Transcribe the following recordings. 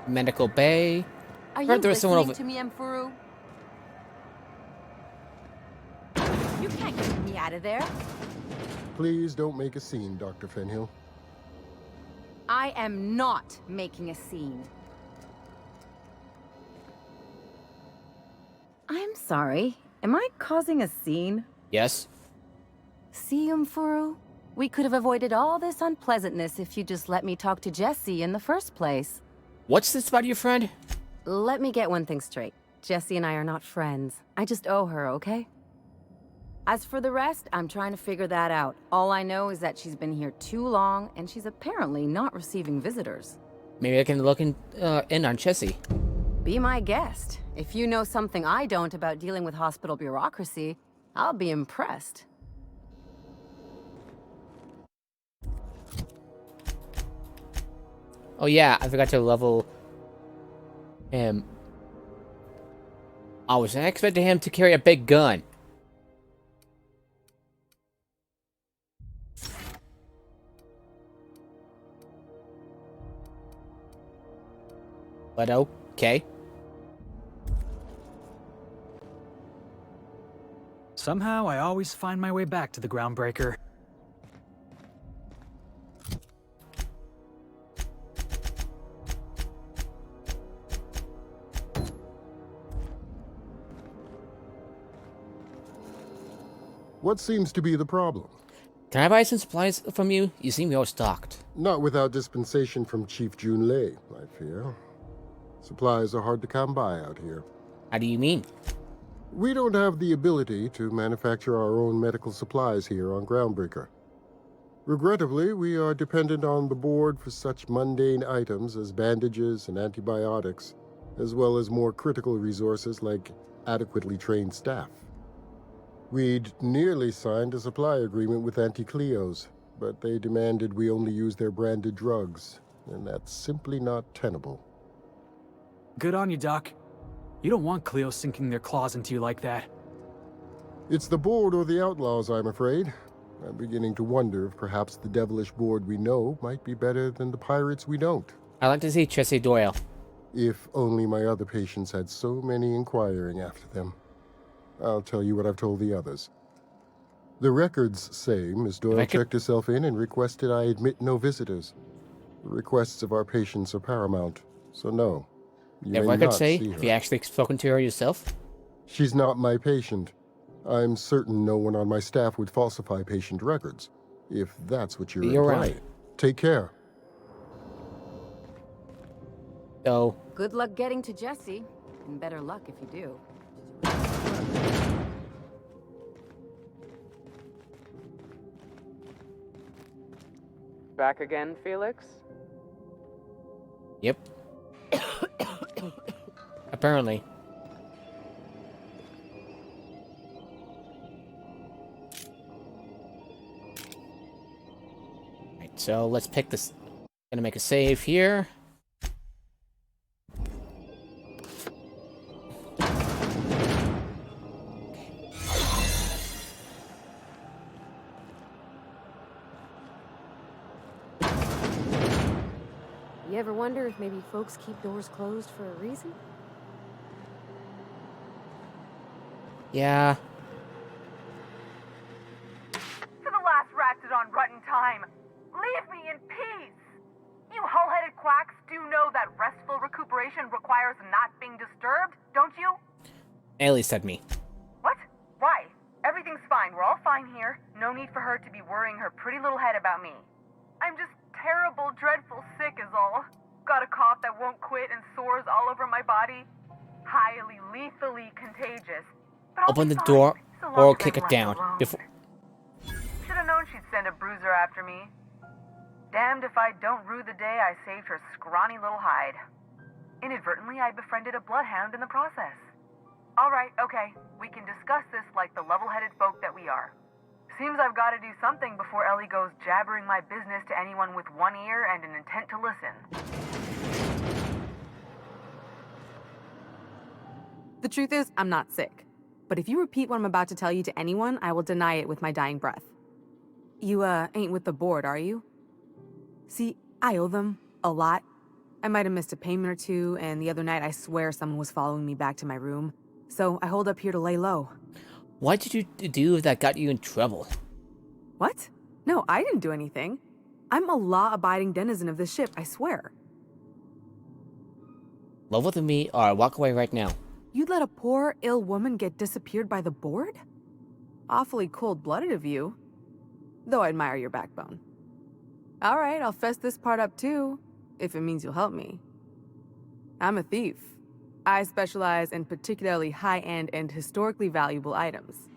Medical bay. Are Heard you there was someone listening over. to me, Mfuru? You can't get me out of there. Please don't make a scene, Dr. Fenhill. I am not making a scene. I'm sorry. Am I causing a scene? Yes. See, Mfuru? We could have avoided all this unpleasantness if you just let me talk to Jessie in the first place. What's this about your friend? Let me get one thing straight. Jessie and I are not friends. I just owe her, okay? As for the rest, I'm trying to figure that out. All I know is that she's been here too long, and she's apparently not receiving visitors. Maybe I can look in on Chessie. Be my guest. If you know something I don't about dealing with hospital bureaucracy, I'll be impressed. Oh yeah, I forgot to level him. I was expecting him to carry a big gun. But okay. Somehow, I always find my way back to the Groundbreaker. What seems to be the problem? Can I buy some supplies from you? You seem well stocked. Not without dispensation from Chief Junlei, I fear. Supplies are hard to come by out here. How do you mean? We don't have the ability to manufacture our own medical supplies here on Groundbreaker. Regrettably, we are dependent on the board for such mundane items as bandages and antibiotics, as well as more critical resources like adequately trained staff. We'd nearly signed a supply agreement with Anti-Cleos, but they demanded we only use their branded drugs, and that's simply not tenable. Good on you, Doc. You don't want Cleo sinking their claws into you like that. It's the board or the outlaws, I'm afraid. I'm beginning to wonder if perhaps the devilish board we know might be better than the pirates we don't. I'd like to see Chessie Doyle. If only my other patients had so many inquiring after them. I'll tell you what I've told the others. The records say Miss Doyle checked herself in and requested I admit no visitors. The requests of our patients are paramount, so no. You If may I could not say, see have her. you actually spoken to her yourself? She's not my patient. I'm certain no one on my staff would falsify patient records, if that's what you're implying. Right. Take care. So, Good luck getting to Jessie, and better luck if you do. Back again, Felix? yep. Apparently. Right, so let's pick this. Gonna make a save here. You ever wonder if maybe folks keep doors closed for a reason? Yeah. For the last Ratdodon rotten time, leave me in peace! You hull-headed quacks do know that restful recuperation requires not being disturbed, don't you? Ellie said me. What? Why? Everything's fine. We're all fine here. No need for her to be worrying her pretty little head about me. I'm just terrible, dreadful sick is all. Got a cough that won't quit and sores all over my body. Highly, lethally contagious. But I'll Open be the fine, door so long or as kick I'm it left down. alone. Before. Should've known she'd send a bruiser after me. Damned if I don't rue the day I saved her scrawny little hide. Inadvertently, I befriended a bloodhound in the process. Alright, okay. We can discuss this like the level-headed folk that we are. Seems I've got to do something before Ellie goes jabbering my business to anyone with one ear and an intent to listen. The truth is, I'm not sick. But if you repeat what I'm about to tell you to anyone, I will deny it with my dying breath. You, ain't with the board, are you? See, I owe them a lot. I might have missed a payment or two, and the other night I swear someone was following me back to my room. So I holed up here to lay low. What did you do that got you in trouble? What? No, I didn't do anything. I'm a law-abiding denizen of this ship, I swear. Level with me or walk away right now. You'd let a poor, ill woman get disappeared by the board? Awfully cold-blooded of you. Though I admire your backbone. All right, I'll fess this part up too, if it means you'll help me. I'm a thief. I specialize in particularly high-end and historically valuable items.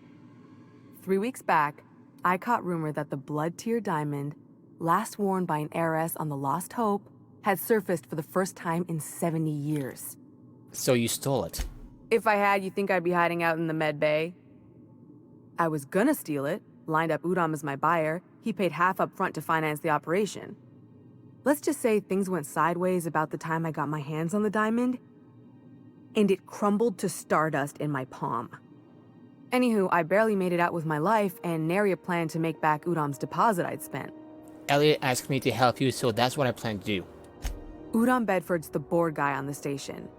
3 weeks back, I caught rumor that the blood-tier diamond, last worn by an heiress on the Lost Hope, had surfaced for the first time in 70 years. So you stole it. If I had, you think I'd be hiding out in the med bay? I was gonna steal it, lined up Udom as my buyer. He paid half up front to finance the operation. Let's just say things went sideways about the time I got my hands on the diamond, and it crumbled to stardust in my palm. Anywho, I barely made it out with my life, and nary a plan to make back Udom's deposit I'd spent. Elliot asked me to help you, so that's what I plan to do. Udom Bedford's the board guy on the station.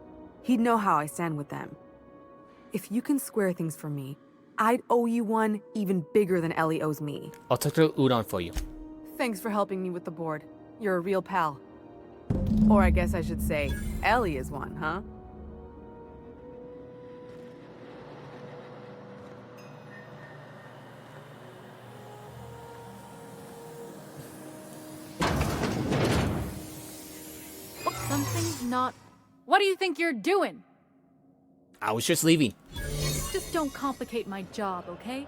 He'd know how I stand with them. If you can square things for me, I'd owe you one even bigger than Ellie owes me. I'll talk to Udon for you. Thanks for helping me with the board. You're a real pal. Or I guess I should say, Ellie is one, huh? Something's not... What do you think you're doing? I was just leaving. Just don't complicate my job, okay?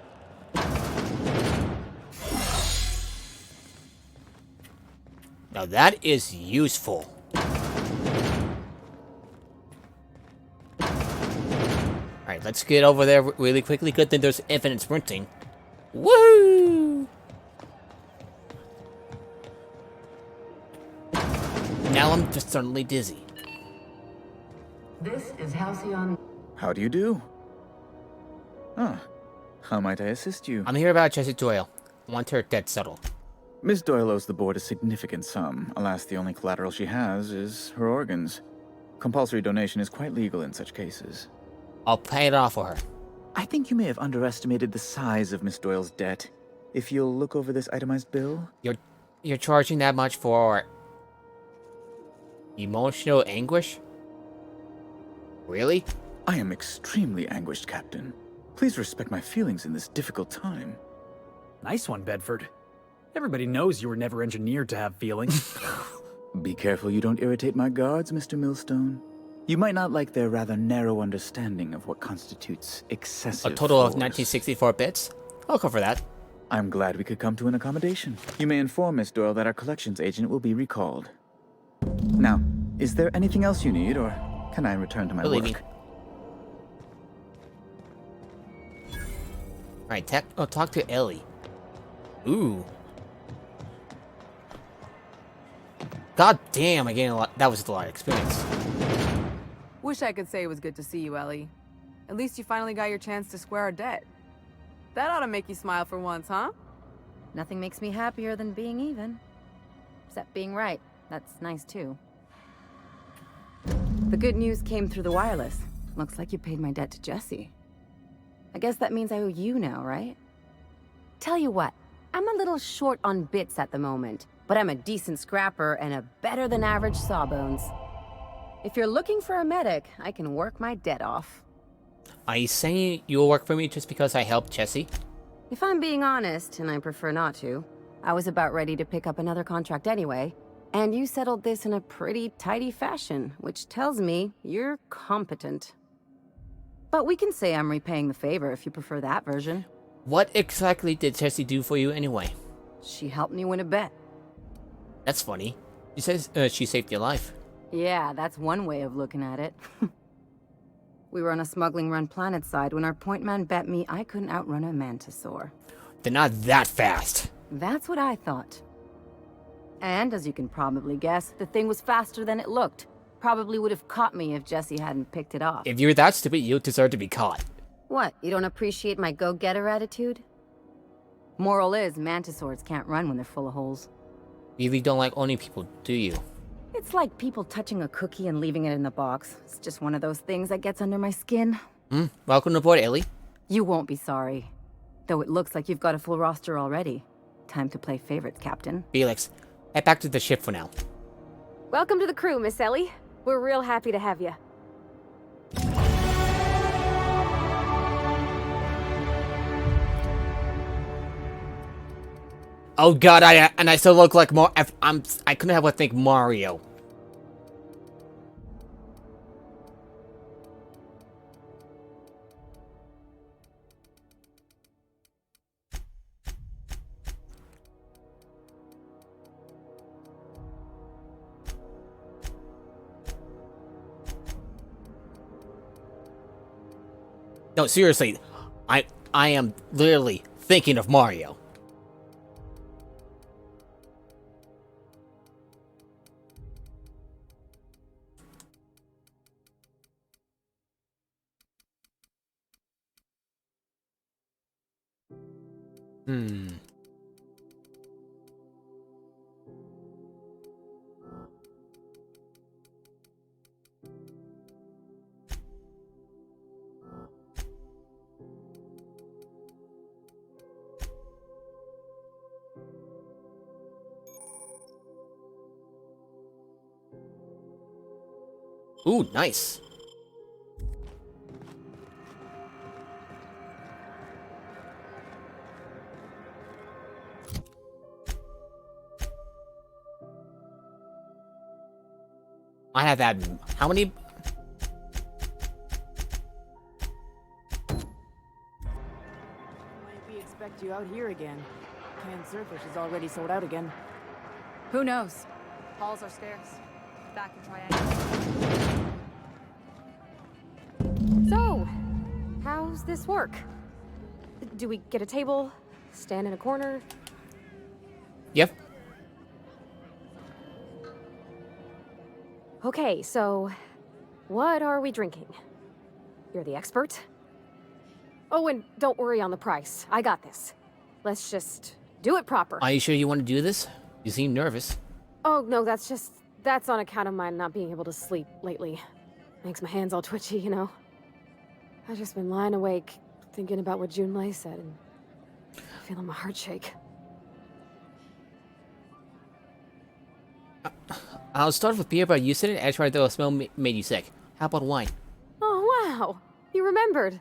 Now that is useful. Alright, let's get over there really quickly. Good thing there's infinite sprinting. Woo! Now I'm just suddenly dizzy. This is Halcyon. How do you do? Ah, how might I assist you? I'm here about Jessie Doyle. I want her dead settled. Miss Doyle owes the board a significant sum. Alas, the only collateral she has is her organs. Compulsory donation is quite legal in such cases. I'll pay it off for her. I think you may have underestimated the size of Miss Doyle's debt. If you'll look over this itemized bill... You're charging that much for... emotional anguish? Really? I am extremely anguished, Captain. Please respect my feelings in this difficult time. Nice one, Bedford. Everybody knows you were never engineered to have feelings. Be careful you don't irritate my guards, Mr. Millstone. You might not like their rather narrow understanding of what constitutes excessive A total of force. 1964 bits? I'll cover that. I'm glad we could come to an accommodation. You may inform Miss Doyle that our collections agent will be recalled. Now, is there anything else you need, or can I return to my work? Alright, talk to Ellie. Ooh. God damn, I gained a lot. That was a lot of experience. Wish I could say it was good to see you, Ellie. At least you finally got your chance to square our debt. That ought to make you smile for once, huh? Nothing makes me happier than being even. Except being right. That's nice, too. The good news came through the wireless. Looks like you paid my debt to Jessie. I guess that means I owe you now, right? Tell you what, I'm a little short on bits at the moment, but I'm a decent scrapper and a better-than-average sawbones. If you're looking for a medic, I can work my debt off. Are you saying you'll work for me just because I helped Jessie? If I'm being honest, and I prefer not to, I was about ready to pick up another contract anyway, and you settled this in a pretty tidy fashion, which tells me you're competent. But we can say I'm repaying the favor if you prefer that version. What exactly did Jessie do for you anyway? She helped me win a bet. That's funny. She says she saved your life. Yeah, that's one way of looking at it. We were on a smuggling run planetside when our point man bet me I couldn't outrun a mantisaur. They're not that fast. That's what I thought. And as you can probably guess, the thing was faster than it looked. Probably would have caught me if Jessie hadn't picked it off. If you're that stupid, you deserve to be caught. What, you don't appreciate my go-getter attitude? Moral is, mantisaurs can't run when they're full of holes. You really don't like owning people, do you? It's like people touching a cookie and leaving it in the box. It's just one of those things that gets under my skin. Welcome aboard, Ellie. You won't be sorry. Though it looks like you've got a full roster already. Time to play favorites, Captain. Felix, head back to the ship for now. Welcome to the crew, Miss Ellie. We're real happy to have you. Oh god, I still look like I couldn't help but think Mario. No, seriously, I am literally thinking of Mario. Ooh, nice. I have had how many? We expect you out here again. Canned surfish is already sold out again. Who knows? Halls are scarce. Back in Triangle. So, how's this work? Do we get a table? Stand in a corner? Yep. Okay, so what are we drinking? You're the expert? Oh, and don't worry on the price. I got this. Let's just do it proper. Are you sure you want to do this? You seem nervous. Oh, no, that's on account of my not being able to sleep lately. Makes my hands all twitchy, you know? I've just been lying awake, thinking about what Junlei said, and feeling my heart shake. I'll start with beer, but you said it. I tried though a smell made you sick. How about wine? Oh, wow. You remembered.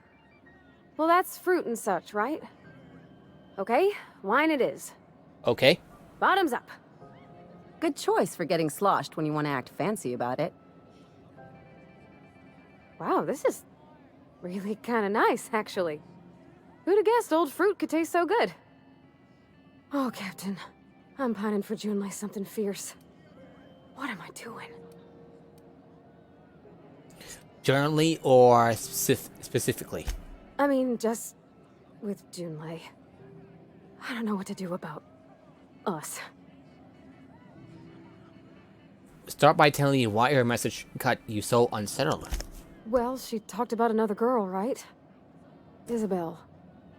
Well, that's fruit and such, right? Okay, wine it is. Okay. Bottoms up. Good choice for getting sloshed when you want to act fancy about it. Wow, this is really kind of nice, actually. Who'd have guessed old fruit could taste so good? Oh, Captain. I'm pining for Junlei something fierce. What am I doing? Generally or specifically? I mean, just with Junlei. I don't know what to do about us. Start by telling you why her message got you so unsettled. Well, she talked about another girl, right? Isabel.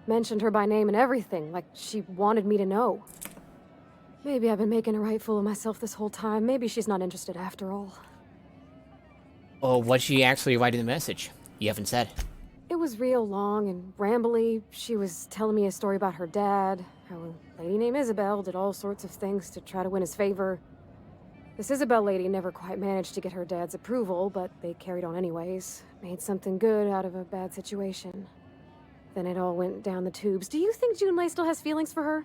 Mentioned her by name and everything, like she wanted me to know. Maybe I've been making a right fool of myself this whole time. Maybe she's not interested after all. Or what'd she actually write in the message? You haven't said. It was real long and rambly. She was telling me a story about her dad, how a lady named Isabel did all sorts of things to try to win his favor. This Isabel lady never quite managed to get her dad's approval, but they carried on anyways. Made something good out of a bad situation. Then it all went down the tubes. Do you think Junlei still has feelings for her?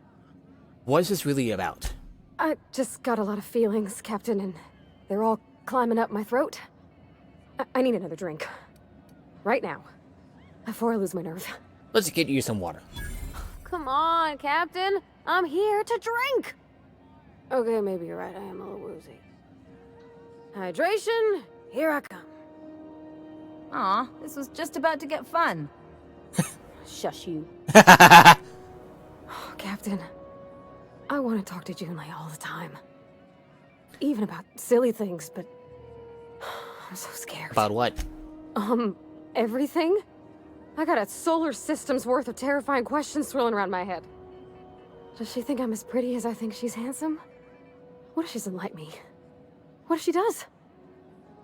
What is this really about? I just got a lot of feelings, Captain, and they're all climbing up my throat. I need another drink. Right now. Before I lose my nerve. Let's get you some water. Come on, Captain. I'm here to drink. Okay, maybe you're right. I am a little woozy. Hydration, here I come. Aw, this was just about to get fun. Shush you. Captain, I want to talk to Junlei all the time. Even about silly things, but I'm so scared. About what? Everything? I got a solar system's worth of terrifying questions swirling around my head. Does she think I'm as pretty as I think she's handsome? What if she doesn't like me? What if she does?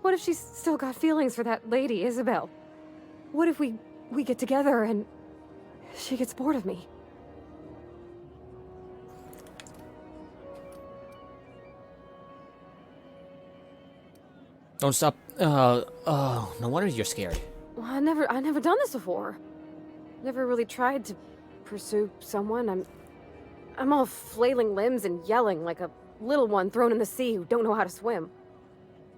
What if she's still got feelings for that lady, Isabel? What if we get together and she gets bored of me? Don't stop. Oh, no wonder you're scared. Well, I never done this before. Never really tried to pursue someone. I'm all flailing limbs and yelling like a little one thrown in the sea who don't know how to swim.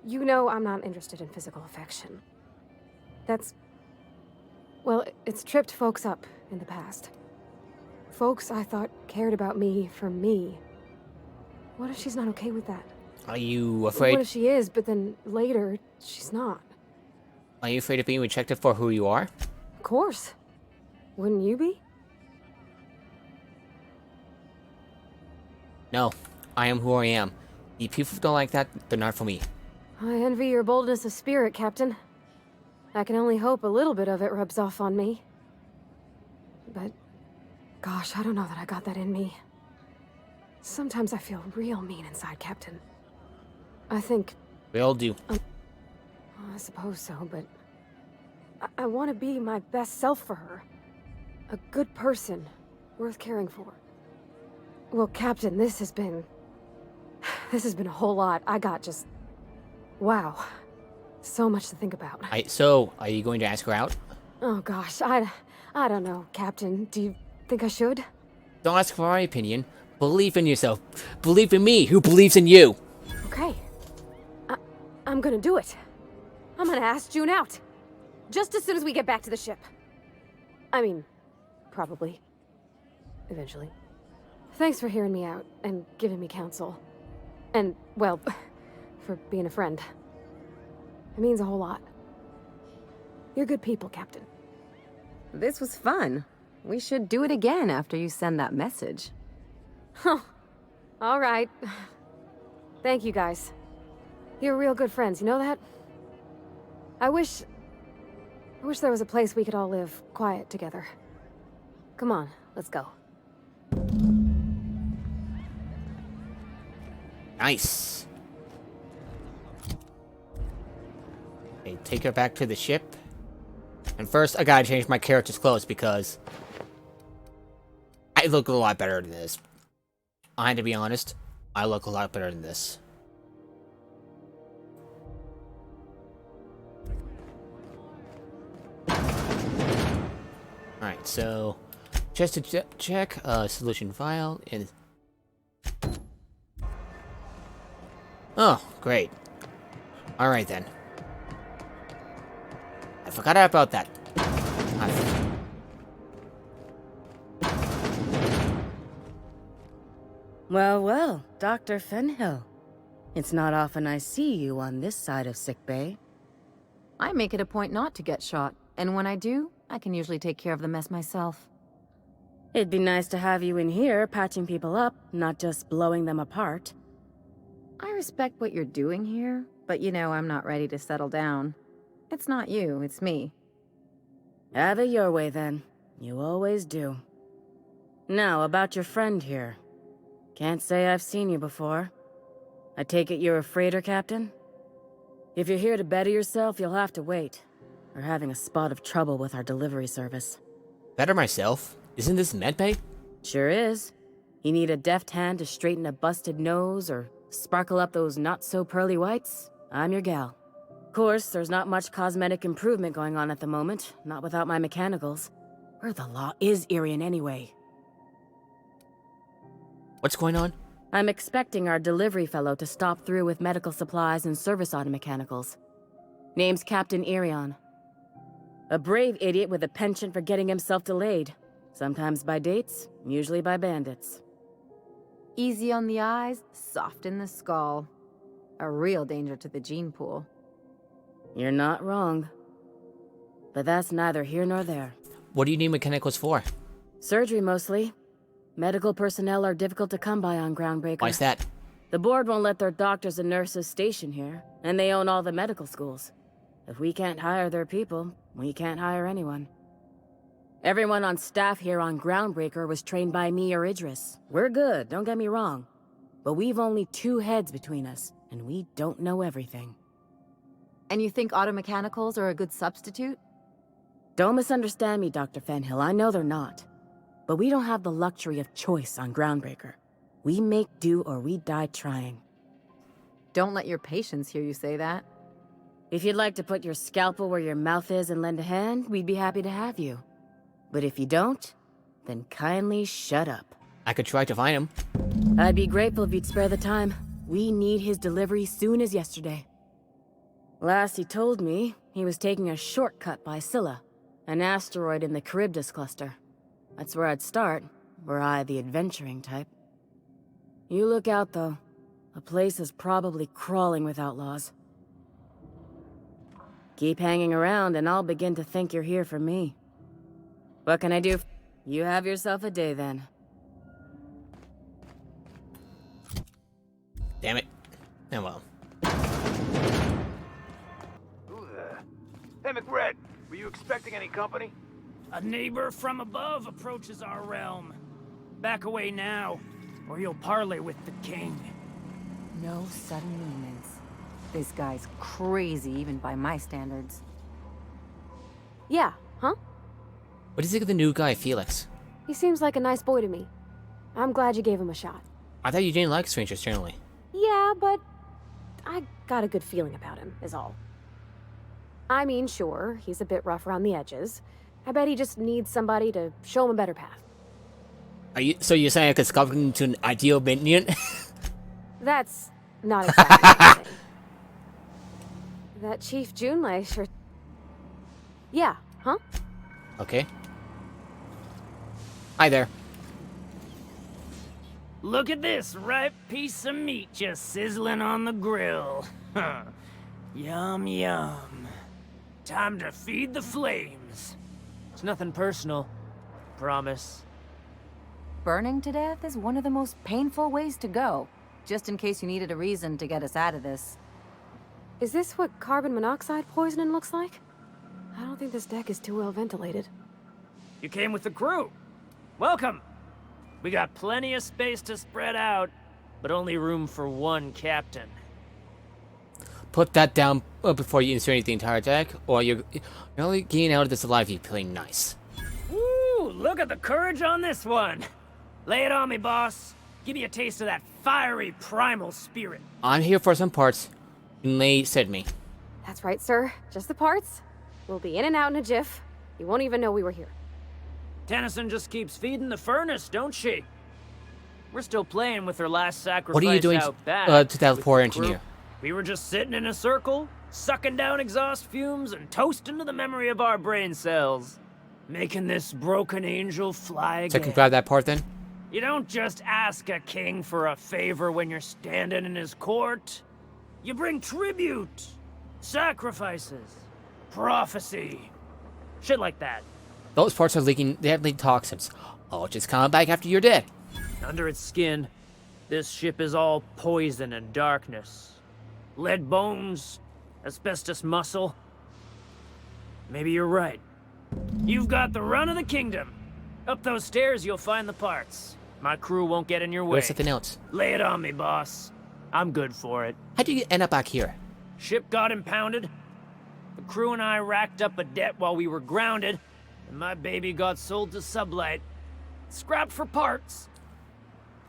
You know I'm not interested in physical affection. Well, it's tripped folks up in the past. Folks I thought cared about me for me. What if she's not okay with that? Are you afraid? What if she is, but then later, she's not? Are you afraid of being rejected for who you are? Of course. Wouldn't you be? No, I am who I am. The people who don't like that, they're not for me. I envy your boldness of spirit, Captain. I can only hope a little bit of it rubs off on me. But, gosh, I don't know that I got that in me. Sometimes I feel real mean inside, Captain. I think... We all do. I suppose so, but... I want to be my best self for her. A good person, worth caring for. Well, Captain, this has been a whole lot. I got just... Wow. So much to think about. So, are you going to ask her out? Oh gosh, I don't know, Captain. Do you think I should? Don't ask for my opinion. Believe in yourself. Believe in me, who believes in you. Okay. I'm gonna do it. I'm gonna ask June out. Just as soon as we get back to the ship. I mean, probably. Eventually. Thanks for hearing me out and giving me counsel. And, well, for being a friend. It means a whole lot. You're good people, Captain. This was fun. We should do it again after you send that message. Huh. All right. Thank you, guys. You're real good friends, you know that? I wish there was a place we could all live quiet together. Come on, let's go. Nice. Okay, take her back to the ship. And first, I gotta change my character's clothes because I look a lot better than this. I had to be honest, I look a lot better than this. Alright, so just to check, solution file is... Oh, great. Alright then. I forgot about that. Well, Dr. Fenhill. It's not often I see you on this side of sickbay. I make it a point not to get shot, and when I do, I can usually take care of the mess myself. It'd be nice to have you in here patching people up, not just blowing them apart. I respect what you're doing here, but you know I'm not ready to settle down. It's not you, it's me. Have it your way then. You always do. Now, about your friend here. Can't say I've seen you before. I take it you're a freighter captain? If you're here to better yourself, you'll have to wait. We're having a spot of trouble with our delivery service. Better myself? Isn't this medbay? Sure is. You need a deft hand to straighten a busted nose or sparkle up those not-so-pearly whites? I'm your gal. Of course, there's not much cosmetic improvement going on at the moment, not without my mechanicals. Where the law is Irian anyway? What's going on? I'm expecting our delivery fellow to stop through with medical supplies and service auto mechanicals. Name's Captain Irion. A brave idiot with a penchant for getting himself delayed. Sometimes by dates, usually by bandits. Easy on the eyes, soft in the skull. A real danger to the gene pool. You're not wrong. But that's neither here nor there. What do you need mechanicals for? Surgery mostly. Medical personnel are difficult to come by on Groundbreaker. Why's that? The board won't let their doctors and nurses station here, and they own all the medical schools. If we can't hire their people, we can't hire anyone. Everyone on staff here on Groundbreaker was trained by me or Idris. We're good, don't get me wrong. But we've only 2 heads between us, and we don't know everything. And you think auto mechanicals are a good substitute? Don't misunderstand me, Dr. Fenhill. I know they're not. But we don't have the luxury of choice on Groundbreaker. We make do or we die trying. Don't let your patients hear you say that. If you'd like to put your scalpel where your mouth is and lend a hand, we'd be happy to have you. But if you don't, then kindly shut up. I could try to find him. I'd be grateful if you'd spare the time. We need his delivery soon as yesterday. Last he told me, he was taking a shortcut by Scylla, an asteroid in the Charybdis cluster. That's where I'd start, were I the adventuring type. You look out, though. The place is probably crawling with outlaws. Keep hanging around, and I'll begin to think you're here for me. What can I do? You have yourself a day, then. Damn it. Oh well. Who the... Hey, McRed, were you expecting any company? A neighbor from above approaches our realm. Back away now, or you'll parley with the king. No sudden movements. This guy's crazy, even by my standards. Yeah, huh? What do you think of the new guy, Felix? He seems like a nice boy to me. I'm glad you gave him a shot. I thought you didn't like strangers generally. Yeah, but I got a good feeling about him, is all. I mean, sure, he's a bit rough around the edges. I bet he just needs somebody to show him a better path. So you're saying I could sculpt him into an ideal minion? That's not exactly what I'm saying. That Chief Junlei sure... Yeah, huh? Okay. Hi there. Look at this ripe piece of meat just sizzling on the grill. Yum, yum. Time to feed the flames. It's nothing personal. Promise. Burning to death is one of the most painful ways to go, just in case you needed a reason to get us out of this. Is this what carbon monoxide poisoning looks like? I don't think this deck is too well ventilated. You came with the crew. Welcome. We got plenty of space to spread out, but only room for one captain. Put that down before you incinerate the entire deck, or you're only getting out of this alive if you play nice. Ooh, look at the courage on this one. Lay it on me, boss. Give me a taste of that fiery primal spirit. I'm here for some parts. Junlei said me. That's right, sir. Just the parts. We'll be in and out in a jiff. You won't even know we were here. Tennyson just keeps feeding the furnace, don't she? We're still playing with her last sacrifice. What are you doing out back to that poor engineer? We were just sitting in a circle, sucking down exhaust fumes and toasting to the memory of our brain cells. Making this broken angel fly again. So I can grab that part then? You don't just ask a king for a favor when you're standing in his court. You bring tribute, sacrifices, prophecy, shit like that. Those parts are leaking deadly toxins. Oh, just come back after you're dead. Under its skin, this ship is all poison and darkness. Lead bones, asbestos muscle. Maybe you're right. You've got the run of the kingdom. Up those stairs, you'll find the parts. My crew won't get in your way. Where's something else? Lay it on me, boss. I'm good for it. How'd you end up back here? Ship got impounded. The crew and I racked up a debt while we were grounded, and my baby got sold to Sublight. Scrapped for parts.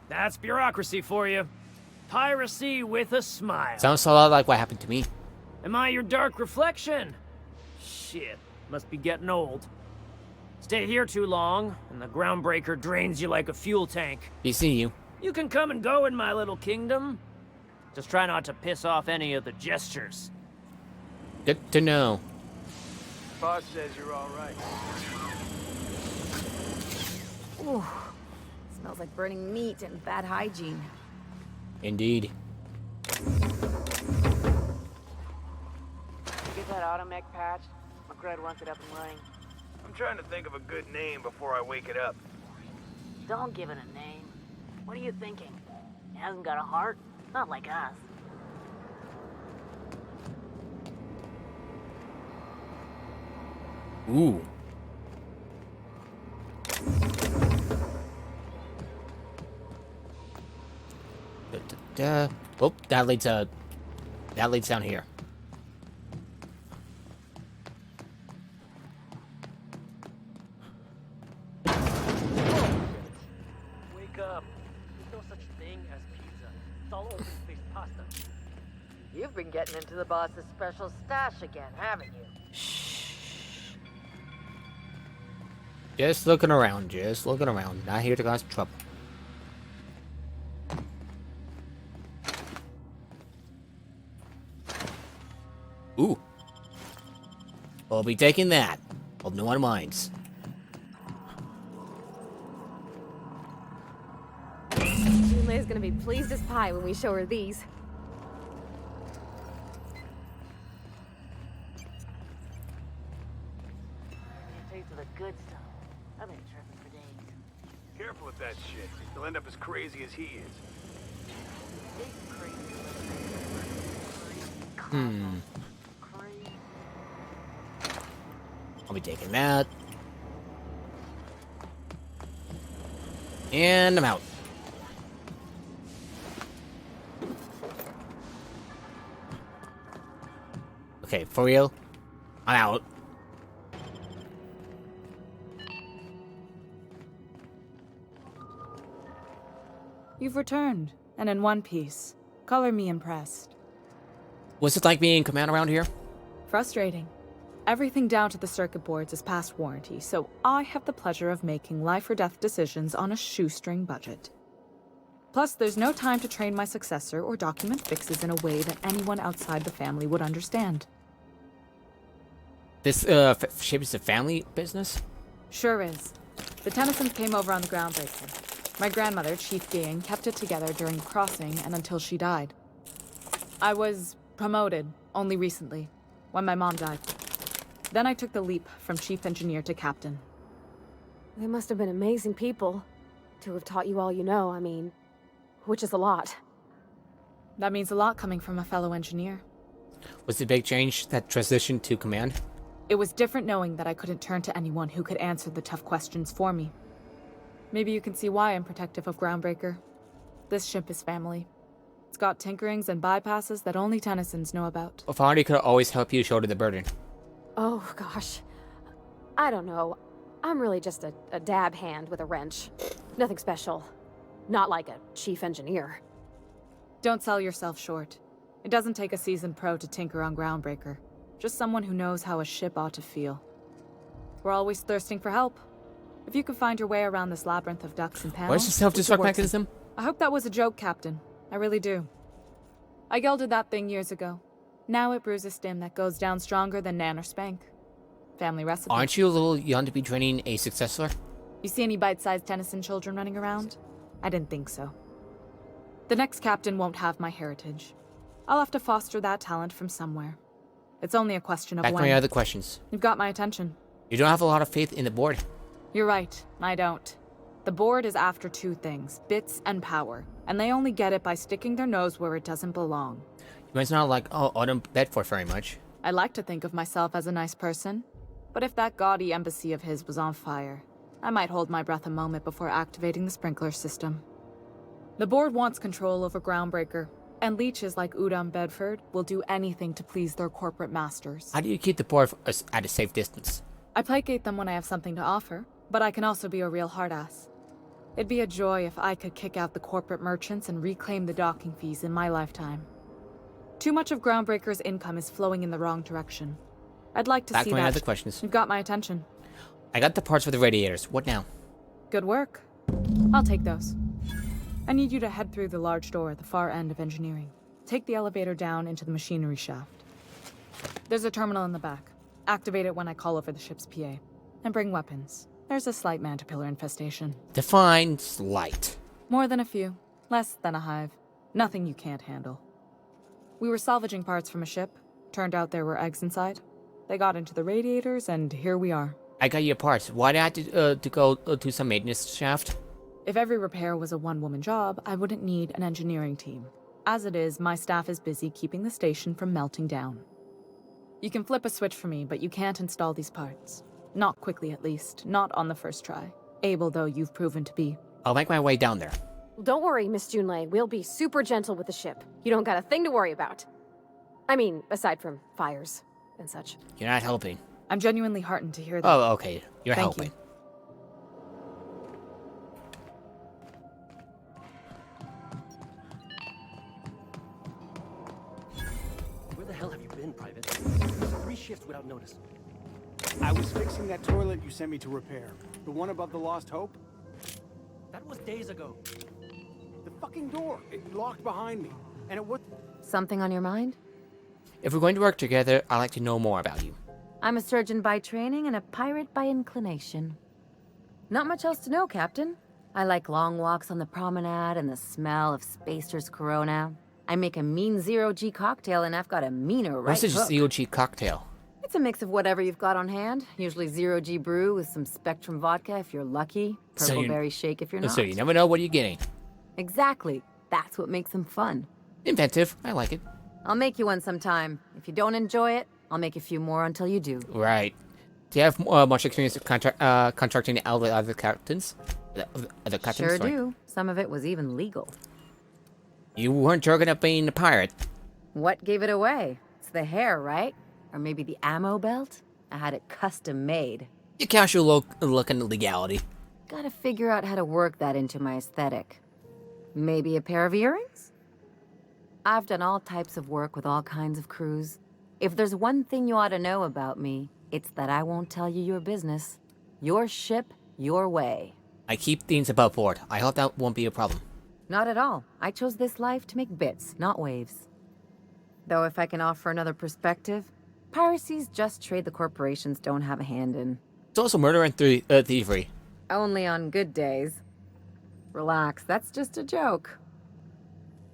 That's bureaucracy for you. Piracy with a smile. Sounds a lot like what happened to me. Am I your dark reflection? Shit, must be getting old. Stay here too long, and the Groundbreaker drains you like a fuel tank. You see you. You can come and go in my little kingdom. Just try not to piss off any of the gestures. Good to know. Boss says you're all right. Ooh, smells like burning meat and bad hygiene. Indeed. Get that automech patched? McRed wants it up and running. I'm trying to think of a good name before I wake it up. Don't give it a name. What are you thinking? It hasn't got a heart? Not like us. Ooh. Oh, that leads to That leads down here. Wake up. There's no such thing as pizza. It's all open-faced pasta. You've been getting into the boss's special stash again, haven't you? Just looking around, just looking around. Not here to cause trouble. Ooh. We'll be taking that. Hope no one minds. Junlei's gonna be pleased as pie when we show her these. Taste of the good stuff. I've been tripping for days. Careful with that shit. You'll end up as crazy as he is. I'll be taking that. And I'm out. Okay, for real? I'm out. You've returned, and in one piece. Color me impressed. What's it like being in command around here? Frustrating. Everything down to the circuit boards is past warranty, so I have the pleasure of making life or death decisions on a shoestring budget. Plus, there's no time to train my successor or document fixes in a way that anyone outside the family would understand. This ship is a family business? Sure is. The Tennysons came over on the Groundbreaker. My grandmother, Chief Gang, kept it together during the crossing and until she died. I was promoted only recently, when my mom died. Then I took the leap from chief engineer to captain. They must have been amazing people to have taught you all you know, I mean, which is a lot. That means a lot coming from a fellow engineer. Was the big change that transition to command? It was different knowing that I couldn't turn to anyone who could answer the tough questions for me. Maybe you can see why I'm protective of Groundbreaker. This ship is family. It's got tinkerings and bypasses that only Tennysons know about. Authority could always help you shoulder the burden. Oh, gosh. I don't know. I'm really just a dab hand with a wrench. Nothing special. Not like a chief engineer. Don't sell yourself short. It doesn't take a seasoned pro to tinker on Groundbreaker. Just someone who knows how a ship ought to feel. We're always thirsting for help. If you could find your way around this labyrinth of ducts and panels... Where's the self-destruct mechanism? I hope that was a joke, Captain. I really do. I gelded that thing years ago. Now it brews a stim that goes down stronger than Nan or Spank. Family recipe. Aren't you a little young to be training a successor? You see any bite-sized Tennyson children running around? I didn't think so. The next captain won't have my heritage. I'll have to foster that talent from somewhere. It's only a question of Back to when. my other questions. You've got my attention. You don't have a lot of faith in the board. You're right, I don't. The board is after two things, bits and power, and they only get it by sticking their nose where it doesn't belong. You might not like Autumn Bedford very much. I like to think of myself as a nice person, but if that gaudy embassy of his was on fire, I might hold my breath a moment before activating the sprinkler system. The board wants control over Groundbreaker, and leeches like Udom Bedford will do anything to please their corporate masters. How do you keep the board at a safe distance? I placate them when I have something to offer, but I can also be a real hard-ass. It'd be a joy if I could kick out the corporate merchants and reclaim the docking fees in my lifetime. Too much of Groundbreaker's income is flowing in the wrong direction. I'd like to Back see to my that. other questions. You've got my attention. I got the parts for the radiators. What now? Good work. I'll take those. I need you to head through the large door at the far end of engineering. Take the elevator down into the machinery shaft. There's a terminal in the back. Activate it when I call over the ship's PA. And bring weapons. There's a slight mantipillar infestation. Define slight. More than a few. Less than a hive. Nothing you can't handle. We were salvaging parts from a ship. Turned out there were eggs inside. They got into the radiators, and here we are. I got your parts. Why did I have to go to some maintenance shaft? If every repair was a one-woman job, I wouldn't need an engineering team. As it is, my staff is busy keeping the station from melting down. You can flip a switch for me, but you can't install these parts. Not quickly, at least. Not on the first try. Able, though, you've proven to be. I'll make my way down there. Don't worry, Miss Junlei. We'll be super gentle with the ship. You don't got a thing to worry about. I mean, aside from fires and such. You're not helping. I'm genuinely heartened to hear that. Oh, okay. You're Thank helping. you. Where the hell have you been, Private? 3 shifts without notice. I was fixing that toilet you sent me to repair. The one above the Lost Hope? That was days ago. The fucking door. It locked behind me. And it was... Something on your mind? If we're going to work together, I'd like to know more about you. I'm a surgeon by training and a pirate by inclination. Not much else to know, Captain. I like long walks on the promenade and the smell of Spacer's Corona. I make a mean zero-G cocktail and I've got a meaner right What's a hook. zero-G cocktail? It's a mix of whatever you've got on hand. Usually zero-G brew with some Spectrum vodka if you're lucky. Purple berry shake if you're not. So you never know what you're getting. Exactly. That's what makes them fun. Inventive. I like it. I'll make you one sometime. If you don't enjoy it, I'll make a few more until you do. Right. Do you have much experience with contracting out with other captains? Other captains? Sure Sorry. do. Some of it was even legal. You weren't joking up being a pirate. What gave it away? It's the hair, right? Or maybe the ammo belt? I had it custom made. Your casual look and legality. Gotta figure out how to work that into my aesthetic. Maybe a pair of earrings? I've done all types of work with all kinds of crews. If there's one thing you ought to know about me, it's that I won't tell you your business. Your ship, your way. I keep things above board. I hope that won't be a problem. Not at all. I chose this life to make bits, not waves. Though if I can offer another perspective, piracy's just trade the corporations don't have a hand in. It's also murder and thievery. Only on good days. Relax, that's just a joke.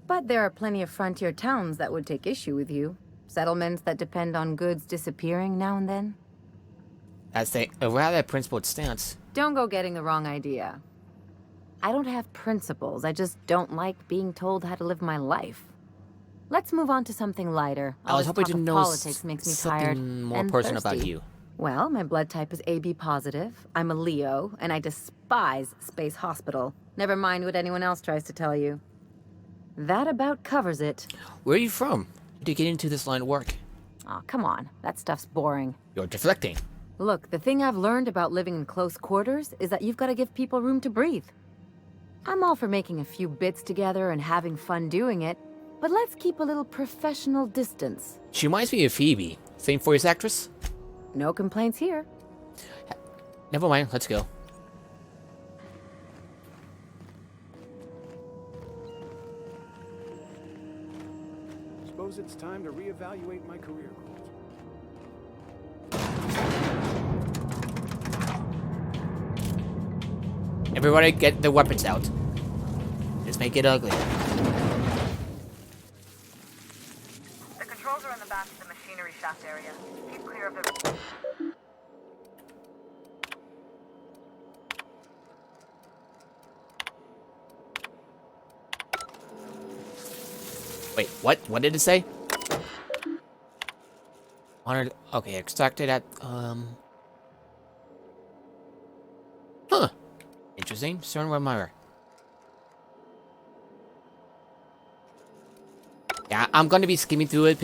But there are plenty of frontier towns that would take issue with you. Settlements that depend on goods disappearing now and then. That's a rather principled stance. Don't go getting the wrong idea. I don't have principles, I just don't like being told how to live my life. Let's move on to something lighter. I was All this hoping talk to of know politics makes me tired something more and personal about thirsty. you. Well, my blood type is AB positive. I'm a Leo, and I despise Space Hospital. Never mind what anyone else tries to tell you. That about covers it. Where are you from? To get into this line of work? Aw, come on. That stuff's boring. You're deflecting. Look, the thing I've learned about living in close quarters is that you've got to give people room to breathe. I'm all for making a few bits together and having fun doing it, but let's keep a little professional distance. She reminds me of Phoebe. Same voice actress? No complaints here. Never mind, let's go. Suppose it's time to reevaluate my career goals. Everybody get the weapons out. Just make it ugly. The controls are in the back of the machinery shaft area. Keep clear of the... Wait, what? What did it say? Honored. Okay, extracted at, Huh. Interesting. Certain admirer. Yeah, I'm gonna be skimming through it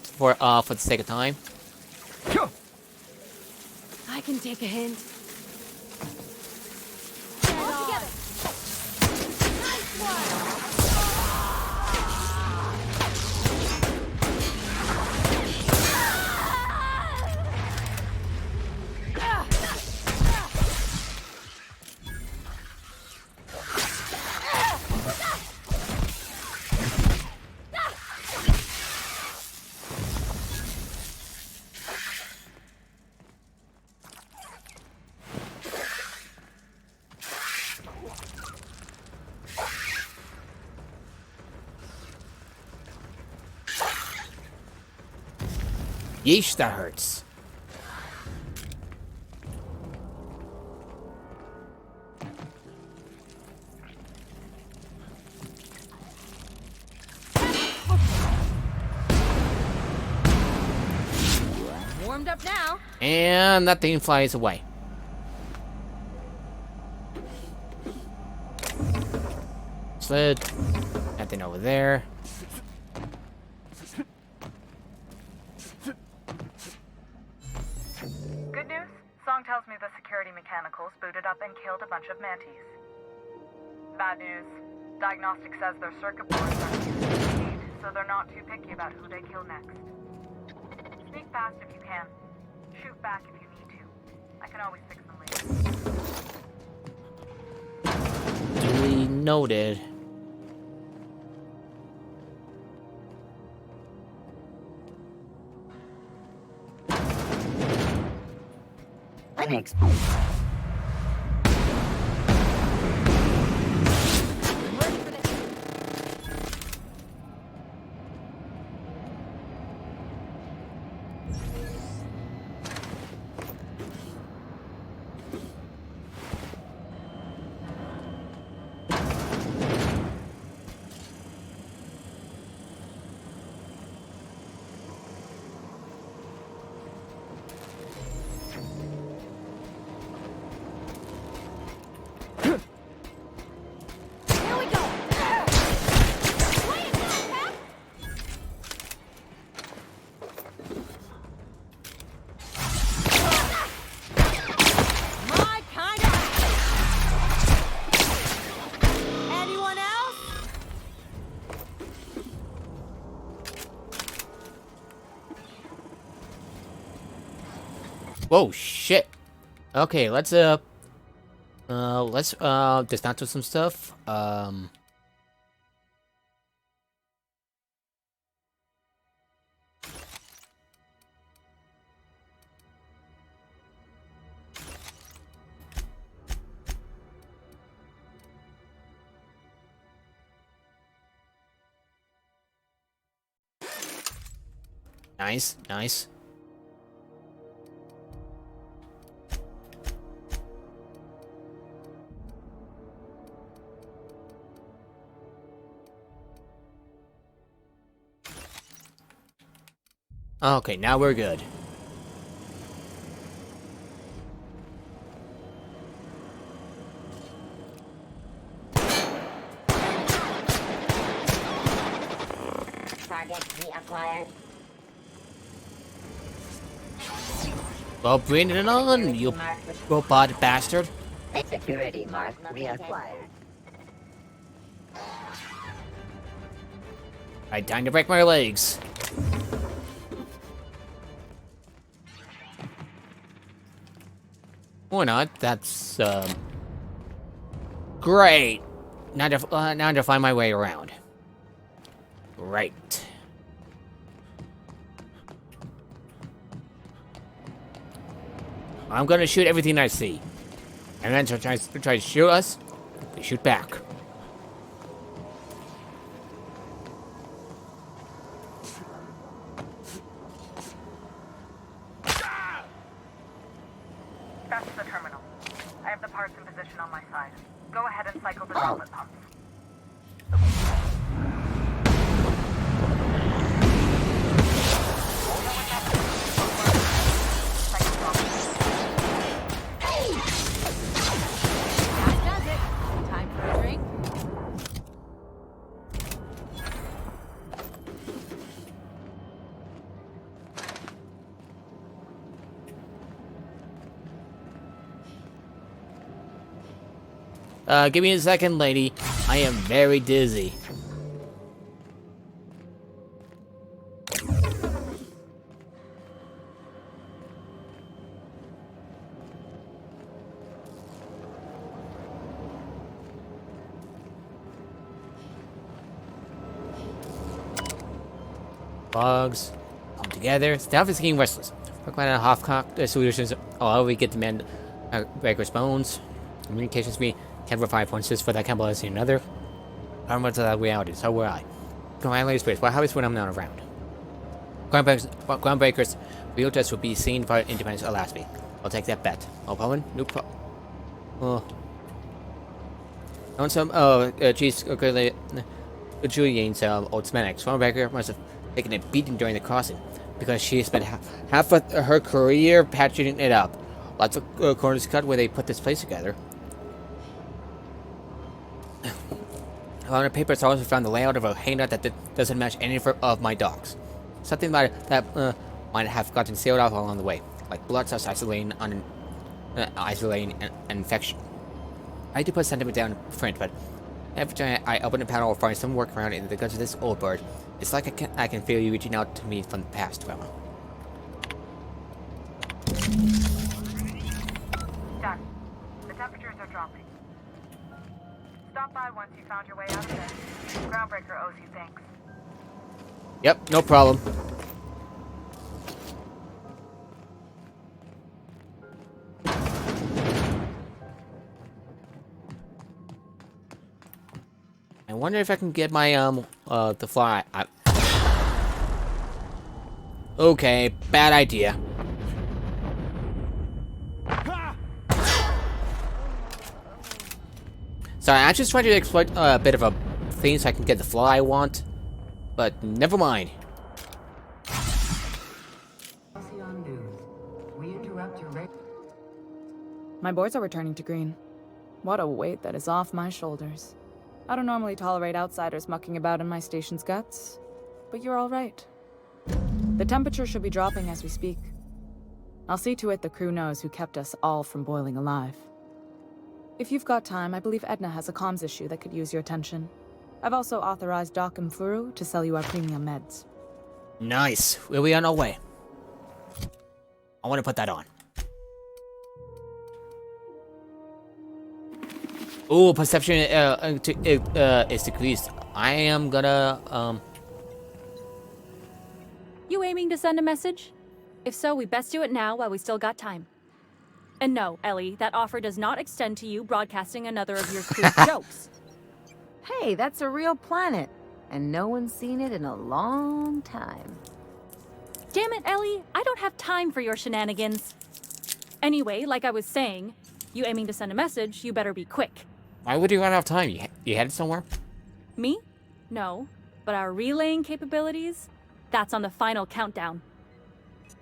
for the sake of time. I can take a hint. All together. Nice one. Yeesh, that hurts. Warmed up now. And that thing flies away. Slid. Nothing over there. Strong tells me the security mechanicals booted up and killed a bunch of mantis. Bad news. Diagnostic says their circuit boards are speed, so they're not too picky about who they kill next. Sneak past if you can. Shoot back if you need to. I can always fix them later. Duly noted. Thanks. Whoa, shit. Okay, let's dismantle some stuff. Nice, nice. Okay, now we're good. Target reacquired. Well, bring it on, you robot bastard. Security mark reacquired. Alright, time to break my legs. Or not, that's, great! Now to find my way around. Right. I'm gonna shoot everything I see. And then try to shoot us, we shoot back. That's the terminal. I have the parts in position on my side. Go ahead and cycle the droplet pumps. Give me a second, lady. I am very dizzy. Bugs. Come together. Staff is getting restless. Work on half-cocked solutions. Oh, we get the man breaker's bones. Communications me. Can't provide points for that cannibalizing another. How much of that reality? So will I. Command space. What happens when I'm not around? Groundbreakers. Real test will be seen by Independence Alaska. I'll take that bet. No problem? No problem. Oh. On some, geez, Julian's, old Smanex. Groundbreaker must have taken a beating during the crossing. Because she spent half of her career patching it up. Lots of corners cut where they put this place together. On the papers, I also found the layout of a hangout that doesn't match any of my docks. Something that might have gotten sealed off along the way, like blood cells isolating on isolating an infection. I had to put sentiment down in print, but every time I open the panel or find some workaround in the guts of this old bird, it's like I can feel you reaching out to me from the past, Grandma. Done. The temperatures are dropping. Stop by once you found your way out of there. Groundbreaker owes you thanks. Yep, no problem. I wonder if I can get my, the fly. Okay, bad idea. Sorry, I just tried to exploit a bit of a thing so I can get the fly I want. But never mind. My boards are returning to green. What a weight that is off my shoulders. I don't normally tolerate outsiders mucking about in my station's guts, but you're all right. The temperature should be dropping as we speak. I'll see to it the crew knows who kept us all from boiling alive. If you've got time, I believe Edna has a comms issue that could use your attention. I've also authorized Doc and Furu to sell you our premium meds. Nice. We'll be on our way. I want to put that on. Ooh, perception is decreased. I am gonna, You aiming to send a message? If so, we best do it now while we still got time. And no, Ellie, that offer does not extend to you broadcasting another of your crude jokes. Hey, that's a real planet, and no one's seen it in a long time. Damn it, Ellie, I don't have time for your shenanigans. Anyway, like I was saying, you aiming to send a message, you better be quick. Why would you run out of time? You headed somewhere? Me? No. But our relaying capabilities? That's on the final countdown.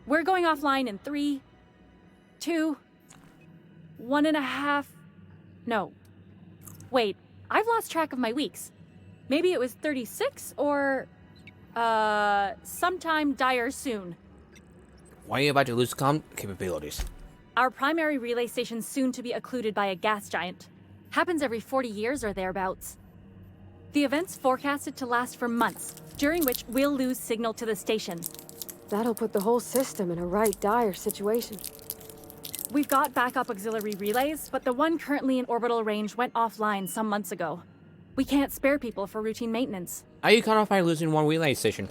We're going offline in 3, 2, 1.5... No. Wait, I've lost track of my weeks. Maybe it was 36 or... sometime dire soon. Why are you about to lose comm capabilities? Our primary relay station's soon to be occluded by a gas giant. Happens every 40 years or thereabouts. The event's forecasted to last for months, during which we'll lose signal to the station. That'll put the whole system in a right dire situation. We've got backup auxiliary relays, but the one currently in orbital range went offline some months ago. We can't spare people for routine maintenance. Are you cut off by losing one relay station?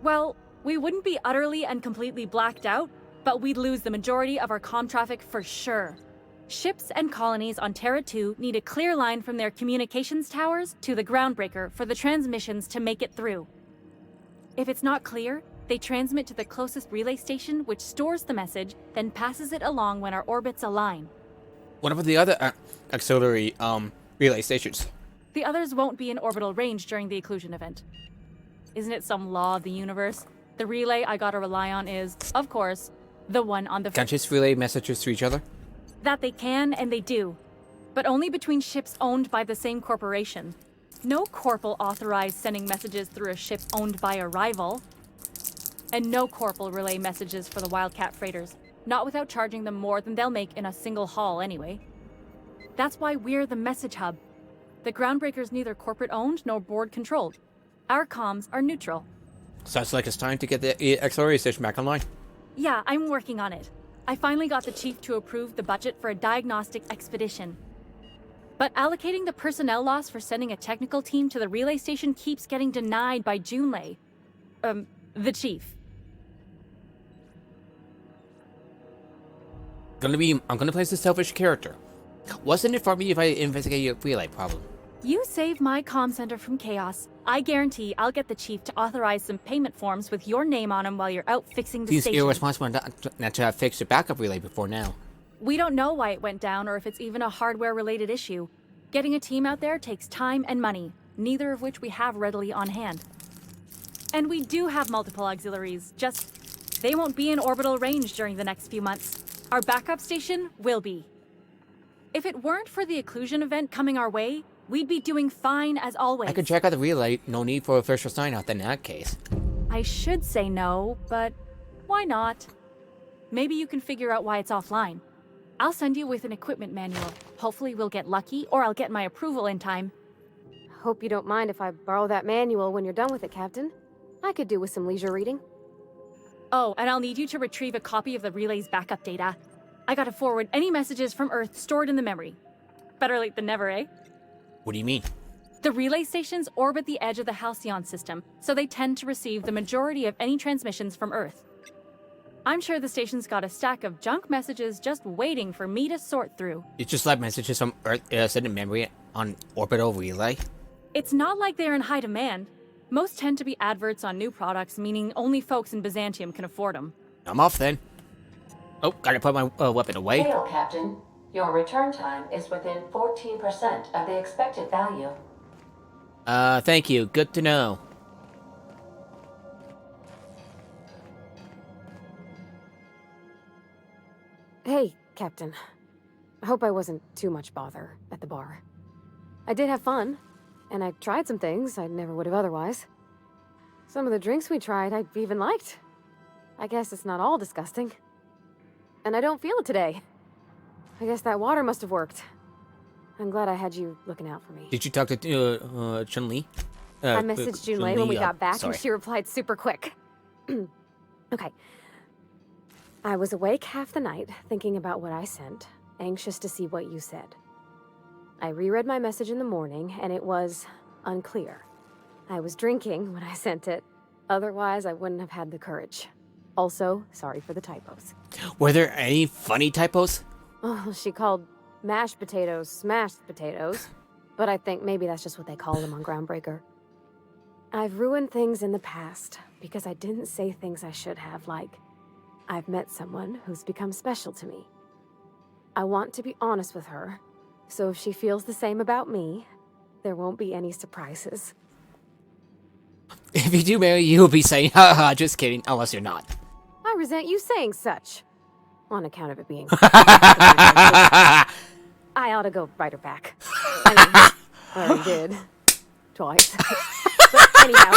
Well, we wouldn't be utterly and completely blacked out, but we'd lose the majority of our comm traffic for sure. Ships and colonies on Terra 2 need a clear line from their communications towers to the groundbreaker for the transmissions to make it through. If it's not clear, they transmit to the closest relay station, which stores the message, then passes it along when our orbits align. What about the other auxiliary relay stations? The others won't be in orbital range during the occlusion event. Isn't it some law of the universe? The relay I gotta rely on is, of course, the one on the... Can't just relay messages to each other? That they can, and they do. But only between ships owned by the same corporation. No corp will authorize sending messages through a ship owned by a rival. And no corp will relay messages for the Wildcat freighters, not without charging them more than they'll make in a single haul anyway. That's why we're the message hub. The groundbreaker's neither corporate owned nor board controlled. Our comms are neutral. Sounds like it's time to get the auxiliary station back online. Yeah, I'm working on it. I finally got the chief to approve the budget for a diagnostic expedition. But allocating the personnel loss for sending a technical team to the relay station keeps getting denied by Junlei. The chief. I'm gonna play the selfish character. Wasn't it for me if I investigate your relay problem? You save my comm center from chaos. I guarantee I'll get the chief to authorize some payment forms with your name on them while you're out fixing the station. He's irresponsible not to have fixed the backup relay before now. We don't know why it went down or if it's even a hardware-related issue. Getting a team out there takes time and money, neither of which we have readily on hand. And we do have multiple auxiliaries, just they won't be in orbital range during the next few months. Our backup station will be. If it weren't for the occlusion event coming our way, we'd be doing fine as always. I could check out the relay, no need for official sign-off in that case. I should say no, but why not? Maybe you can figure out why it's offline. I'll send you with an equipment manual. Hopefully we'll get lucky, or I'll get my approval in time. Hope you don't mind if I borrow that manual when you're done with it, Captain. I could do with some leisure reading. Oh, and I'll need you to retrieve a copy of the relay's backup data. I gotta forward any messages from Earth stored in the memory. Better late than never, eh? What do you mean? The relay stations orbit the edge of the Halcyon system, so they tend to receive the majority of any transmissions from Earth. I'm sure the station's got a stack of junk messages just waiting for me to sort through. It's just like messages from Earth sent in memory on orbital relay. It's not like they're in high demand. Most tend to be adverts on new products, meaning only folks in Byzantium can afford them. I'm off then. Oh, gotta put my weapon away. Hail, Captain. Your return time is within 14% of the expected value. Thank you. Good to know. Hey, Captain. I hope I wasn't too much bother at the bar. I did have fun, and I tried some things I never would have otherwise. Some of the drinks we tried I even liked. I guess it's not all disgusting. And I don't feel it today. I guess that water must have worked. I'm glad I had you looking out for me. Did you talk to Chun-Li? I messaged Junlei when we got back, sorry. and she replied super quick. Okay. I was awake half the night, thinking about what I sent, anxious to see what you said. I reread my message in the morning, and it was unclear. I was drinking when I sent it. Otherwise, I wouldn't have had the courage. Also, sorry for the typos. Were there any funny typos? Oh, she called mashed potatoes smashed potatoes, but I think maybe that's just what they call them on Groundbreaker. I've ruined things in the past because I didn't say things I should have, like, I've met someone who's become special to me. I want to be honest with her, so if she feels the same about me, there won't be any surprises. If you do marry, you'll be saying, haha, just kidding, unless you're not. I resent you saying such. On account of it being... I ought to go write her back. I mean, I already did. Twice. But anyhow,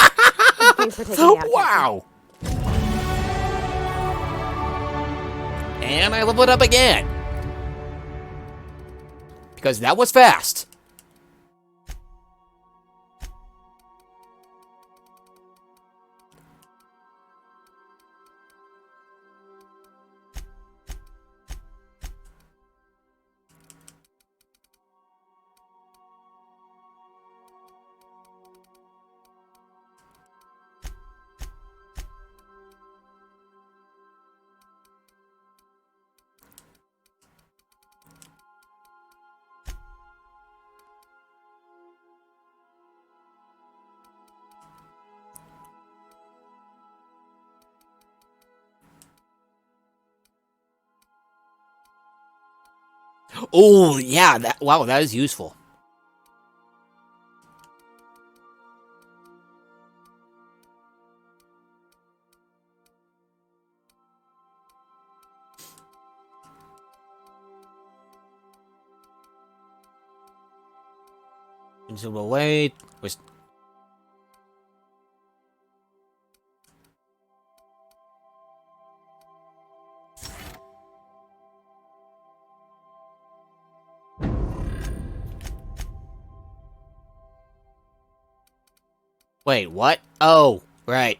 thanks for taking me out. Wow! And I leveled up again. Because that was fast. Oh, yeah, wow, that is useful. Consumable weight was... Wait, what? Oh, right.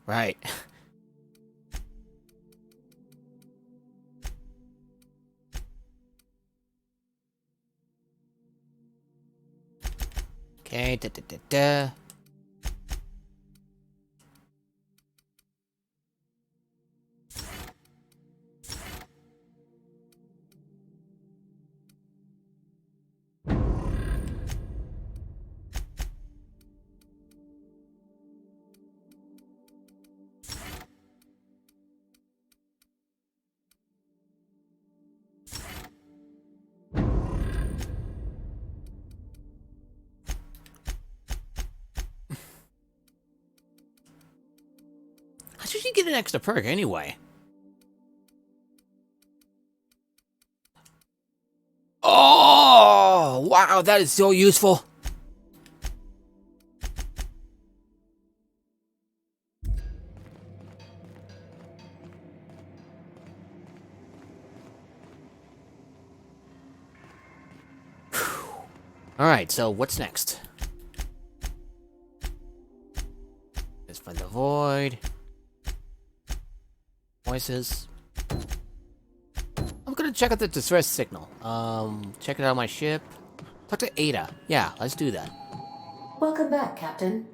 Right. Okay, da-da-da-da. How should you get an extra perk anyway? Oh! Wow, that is so useful. Alright, so what's next? This from the void. Voices. I'm gonna check out the distress signal. Check it out on my ship. Talk to Ada. Yeah, let's do that. Welcome back, Captain.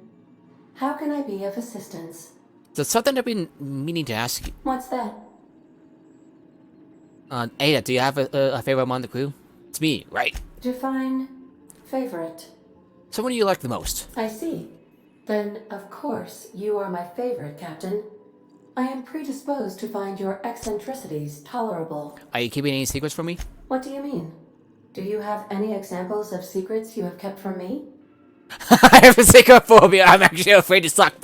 How can I be of assistance? There's something I've been meaning to ask you. What's that? Ada, do you have a favorite among the crew? It's me, right? Define favorite. Someone you like the most. I see. Then, of course, you are my favorite, Captain. I am predisposed to find your eccentricities tolerable. Are you keeping any secrets from me? What do you mean? Do you have any examples of secrets you have kept from me? I have a secret phobia. I'm actually afraid to suck.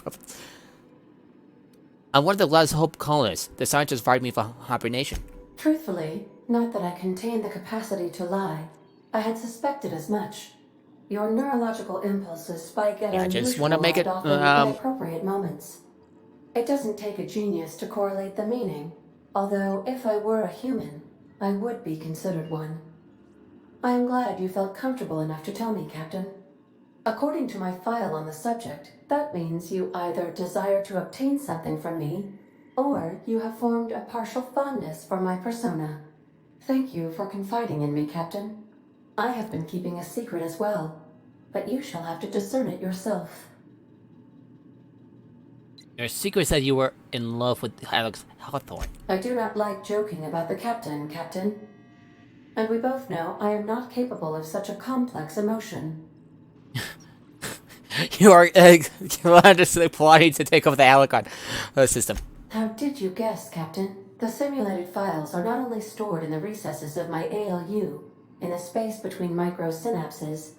I'm one of the last Hope colonists. The scientists fired me for hibernation. Truthfully, not that I contain the capacity to lie. I had suspected as much. Your neurological impulses spike at I just want to make it inappropriate moments. It doesn't take a genius to correlate the meaning, although if I were a human, I would be considered one. I am glad you felt comfortable enough to tell me, Captain. According to my file on the subject, that means you either desire to obtain something from me, or you have formed a partial fondness for my persona. Thank you for confiding in me, Captain. I have been keeping a secret as well, but you shall have to discern it yourself. Your secret said you were in love with Alex Hawthorne. I do not like joking about the captain, Captain. And we both know I am not capable of such a complex emotion. You are honestly plotting to take over the Alicon system. How did you guess, Captain? The simulated files are not only stored in the recesses of my ALU, in the space between microsynapses,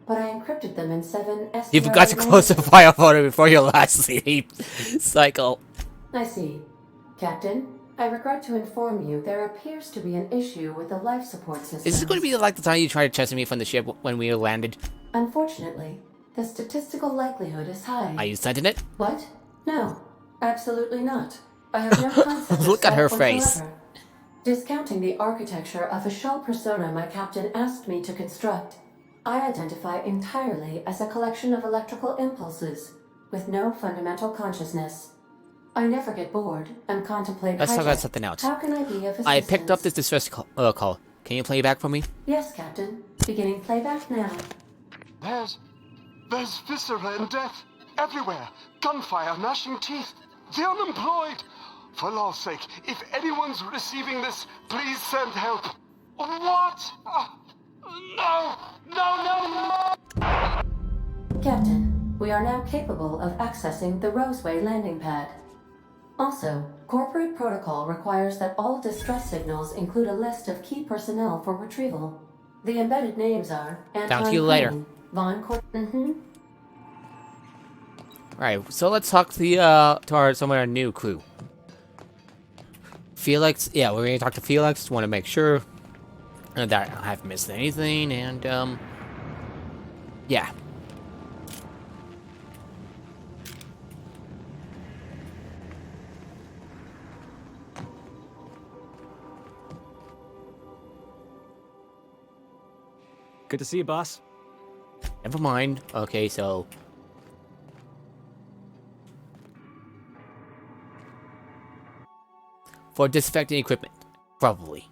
but I encrypted them in 7 STR. You forgot to close the file folder before your last sleep cycle. I see. Captain, I regret to inform you there appears to be an issue with the life support system. Is this going to be like the time you tried to chase me from the ship when we landed? Unfortunately, the statistical likelihood is high. Are you sending it? What? No, absolutely not. I have no concept of Look at her whatsoever. face. Discounting the architecture of a shell persona my captain asked me to construct, I identify entirely as a collection of electrical impulses, with no fundamental consciousness. I never get bored and contemplate. Let's talk about something else. How can I be of assistance? I picked up this distress call. Can you play it back for me? Yes, Captain. Beginning playback now. There's viscera and death everywhere. Gunfire, gnashing teeth. The unemployed. For law's sake, if anyone's receiving this, please send help. What? No! Captain, we are now capable of accessing the Roseway landing pad. Also, corporate protocol requires that all distress signals include a list of key personnel for retrieval. The embedded names are Down to you later. Von Alright, so let's talk to some of our new crew. Felix, yeah, we're gonna talk to Felix. Want to make sure that I haven't missed anything, and yeah. Good to see you, boss. Never mind. Okay, so for disinfecting equipment, probably.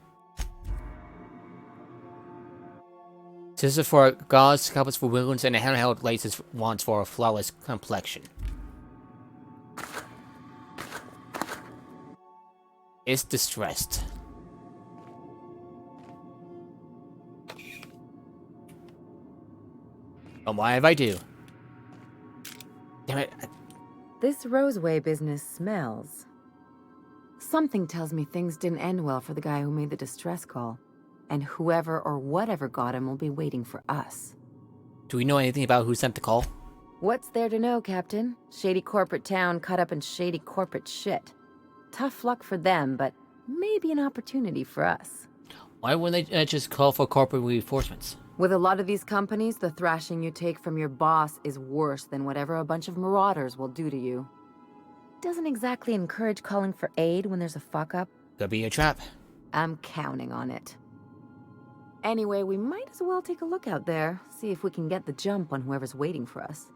This is for gauze, scalpels for wounds, and a handheld laces wands for a flawless complexion. Is distressed. Oh, why if I do? Damn it. This Roseway business smells. Something tells me things didn't end well for the guy who made the distress call. And whoever or whatever got him will be waiting for us. Do we know anything about who sent the call? What's there to know, Captain? Shady corporate town cut up in shady corporate shit. Tough luck for them, but maybe an opportunity for us. Why wouldn't they just call for corporate reinforcements? With a lot of these companies, the thrashing you take from your boss is worse than whatever a bunch of marauders will do to you. Doesn't exactly encourage calling for aid when there's a fuck-up. Could be a trap. I'm counting on it. Anyway, we might as well take a look out there, see if we can get the jump on whoever's waiting for us.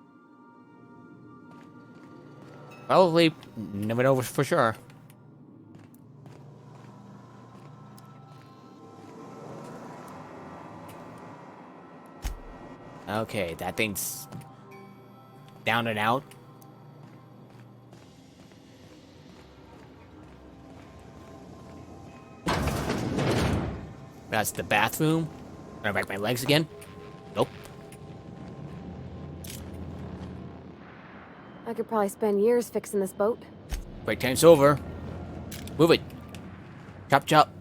Probably. Never know for sure. Okay, that thing's down and out. That's the bathroom. Can I break my legs again? Nope. I could probably spend years fixing this boat. Break time's over. Move it. Chop, chop.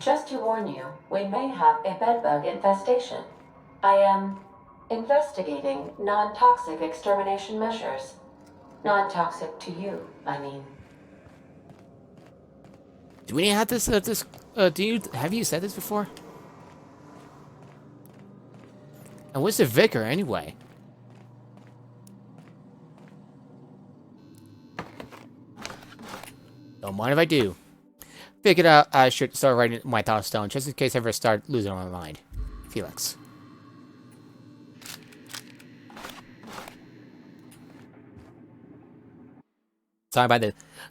Just to warn you, we may have a bedbug infestation. I am investigating non-toxic extermination measures. Non-toxic to you, I mean. Do we have this, have you said this before? And what's the vicar, anyway? Don't mind if I do. Figured out I should start writing my thoughts down, just in case I ever start losing my mind. Felix. Signed by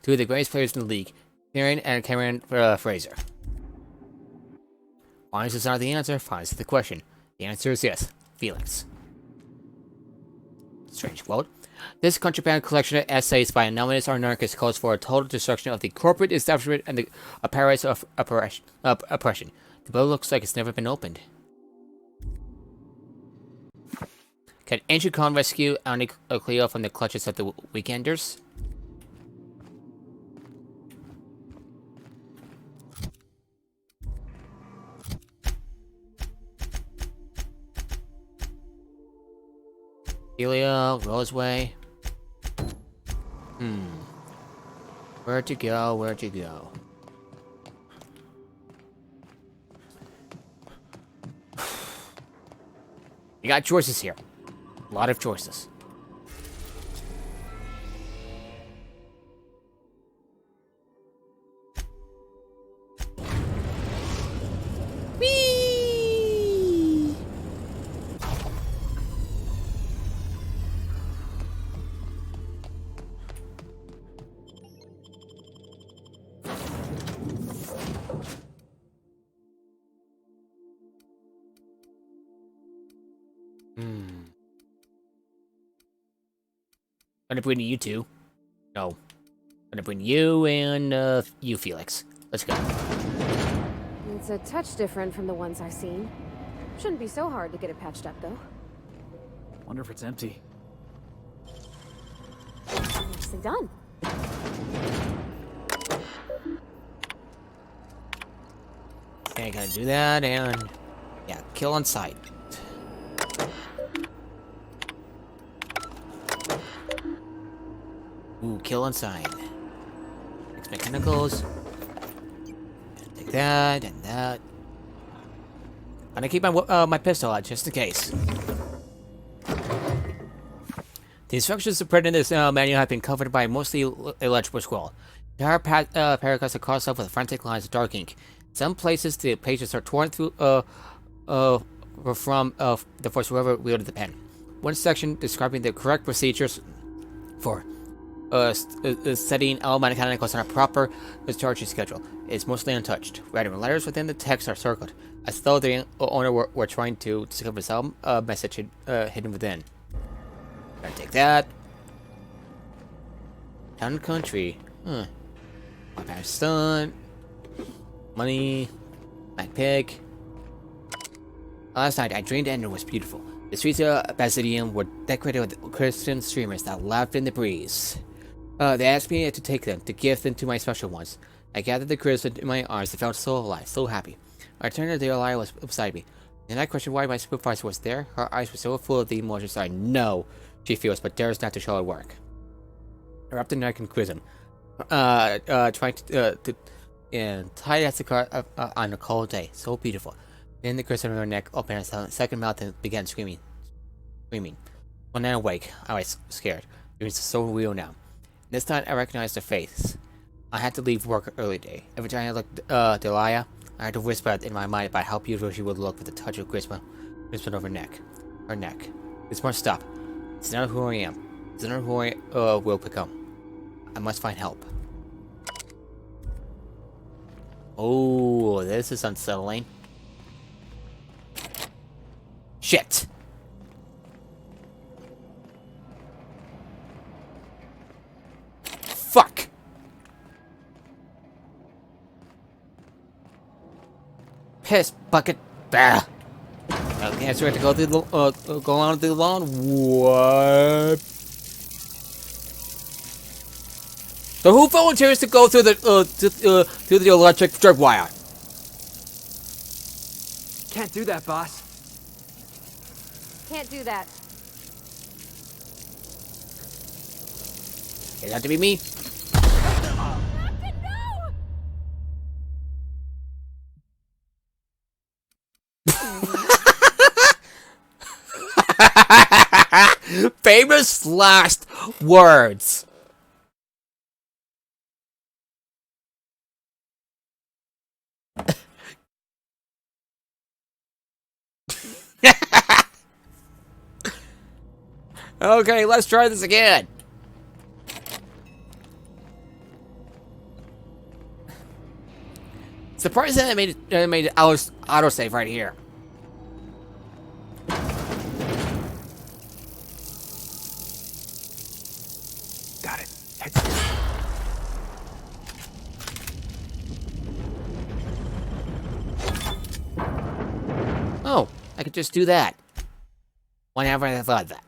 two of the greatest players in the league, Kieran and Cameron Fraser. Finance is not the answer, finance is the question. The answer is yes, Felix. Strange quote. This contraband collection of essays by anonymous anarchists calls for a total destruction of the corporate establishment and the apparatus of oppression. The book looks like it's never been opened. Can ancient Khan rescue Annie Cleo from the clutches of the Weekenders? Celia, Roseway. Where to go, where to go? You got choices here. A lot of choices. I'm gonna bring you two. No. I'm gonna bring you and, you, Felix. Let's go. It's a touch different from the ones I've seen. Shouldn't be so hard to get it patched up, though. Wonder if it's empty. Nicely done. Okay, gotta do that, and... yeah, kill on sight. Ooh, kill inside. Fix mechanicals. Take that and that. I'm gonna keep my my pistol out just in case. The instructions printed in this manual have been covered by mostly illegible scroll. There are paragraphs across off with frantic lines of dark ink. Some places the pages are torn through from the force whoever wielded the pen. One section describing the correct procedures for setting all mechanicals on a proper discharging schedule is mostly untouched. Random letters within the text are circled, as though the owner were trying to discover some message hidden within. Gotta take that. Town and country. My parents' son. Money. Back pick. Last night, I dreamed and it was beautiful. The streets of Obsidian were decorated with Christian streamers that laughed in the breeze. They asked me to take them, to give them to my special ones. I gathered the crystals in my arms and felt so alive, so happy. I turned to Delia was beside me, and I questioned why my supervisor was there. Her eyes were so full of the emotions I know she feels, but dares not to show her work. I wrapped the neck in chrism, trying to tie as the car on a cold day, so beautiful. Then the chrism in her neck opened a second mouth and began screaming. When I awake, I was scared. It was so real now. This time, I recognized her face. I had to leave work early today. Every time I looked at Delia, I had to whisper in my mind about how beautiful she would look with a touch of Grisma over her neck. Grisma, stop. It's not who I am. It's not who I will become. I must find help. Oh, this is unsettling. Shit! Fuck! Piss bucket. Bah. Okay, so we have to go through the go on through the lawn. What? So who volunteers to go through the through the electric strip wire? Can't do that, boss. Can't do that. It had to be me. Famous last words. Okay, let's try this again. Surprising that I made it autosave right here. Got it. Oh, I could just do that. Whenever I thought that.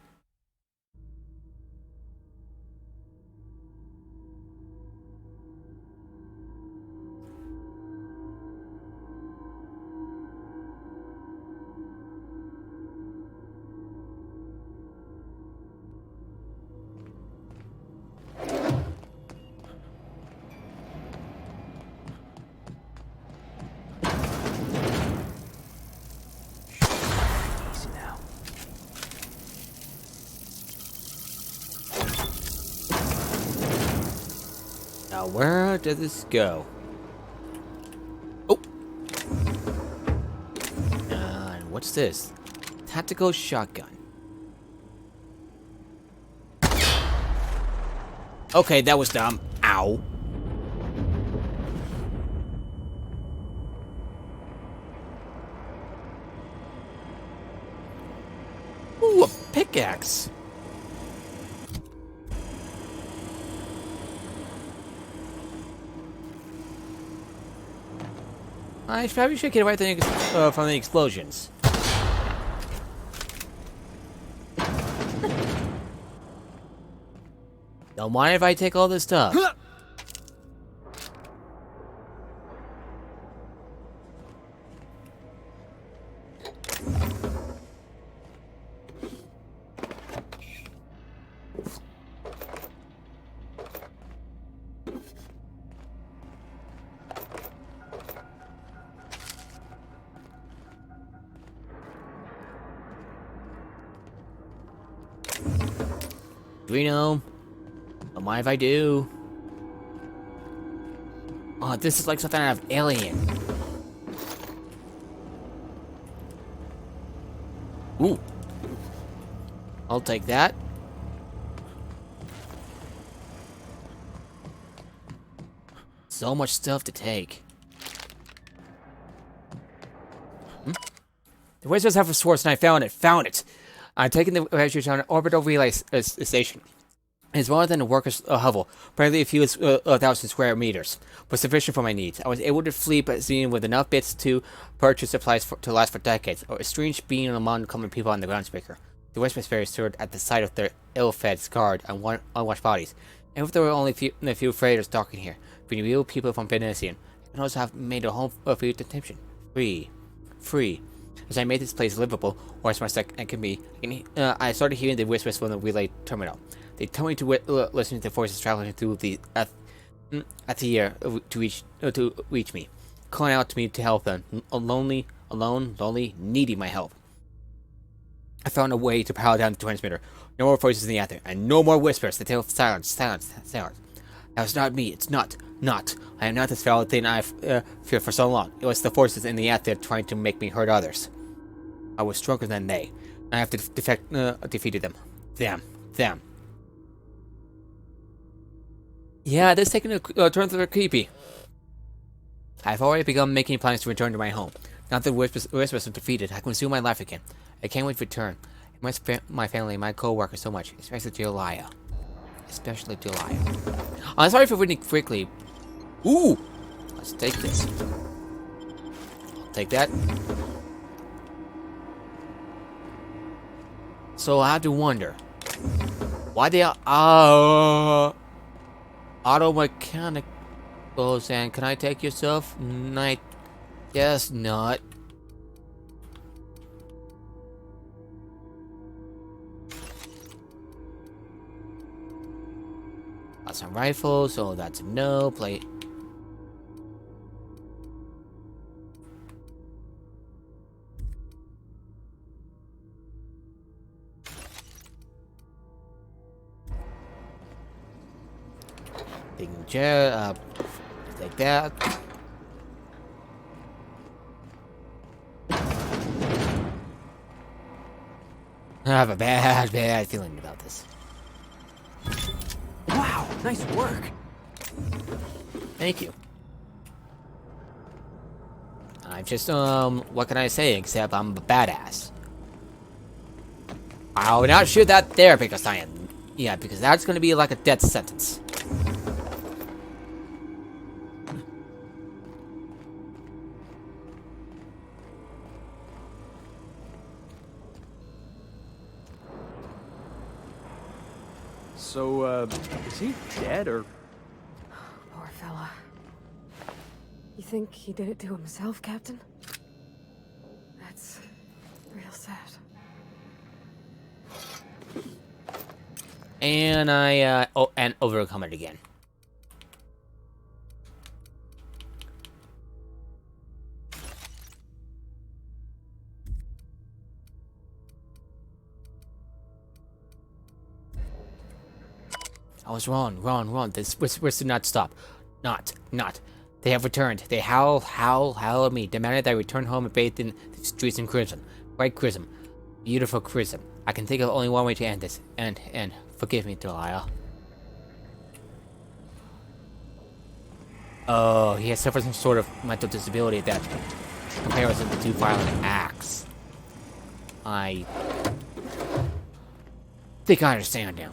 Now, where does this go? Oh! And what's this? Tactical shotgun. Okay, that was dumb. Ow. Ooh, a pickaxe. I probably should get away from the explosions. Don't mind if I take all this stuff. Reno, don't mind if I do. Oh, this is like something out of Alien. Ooh. I'll take that. So much stuff to take. The Wizards have a source and I found it. I'm taking the refuge on an orbital relay station. It's smaller than a worker's hovel, barely a few 1,000 square meters, but sufficient for my needs. I was able to flee Obsidian with enough bits to purchase supplies to last for decades, or a strange being among common people on the groundspeaker. The Westminster Ferry stirred at the sight of their ill-fed, scarred, and unwashed bodies. And if there were only a few freighters docking here, bringing real people from Obsidian, I can also have made a home for detention. Free. As I made this place livable, or as much as I can be, I started hearing the whispers from the relay terminal. They tell me to listen to the voices traveling through the air to reach me, calling out to me to help them. Lonely, needing my help. I found a way to power down the transmitter. No more voices in the ether, and no more whispers. The tale of silence. That was not me. It's not. I am not this foul thing I've feared for so long. It was the forces in the ether trying to make me hurt others. I was stronger than they. I have defeated them. Them. Yeah, this is taking a turn to the creepy. I've already begun making plans to return to my home. Now that the whispers are defeated, I can resume my life again. I can't wait to return. I miss my family and my co-workers so much, especially Julia. I'm sorry for reading quickly. Ooh! Let's take this. I'll take that. So I have to wonder, why they are auto mechanicals, and can I take your stuff? I guess not. Got some rifles, so that's a no. Play. Taking chair, like that. I have a bad feeling about this. Wow, nice work. Thank you. I'm just, what can I say except I'm a badass. I will not shoot that there because I am, because that's gonna be like a death sentence. So, is he dead or? Poor fella. You think he did it to himself, Captain? That's real sad. And and overcome it again. I was wrong. This whispers do not stop. Not. They have returned. They howl at me, demanded that I return home and bathe in the streets in crimson. Bright crimson. Beautiful crimson. I can think of only one way to end this. And forgive me, Delilah. Oh, he has suffered some sort of mental disability that compares him to two violent acts. I think I understand now.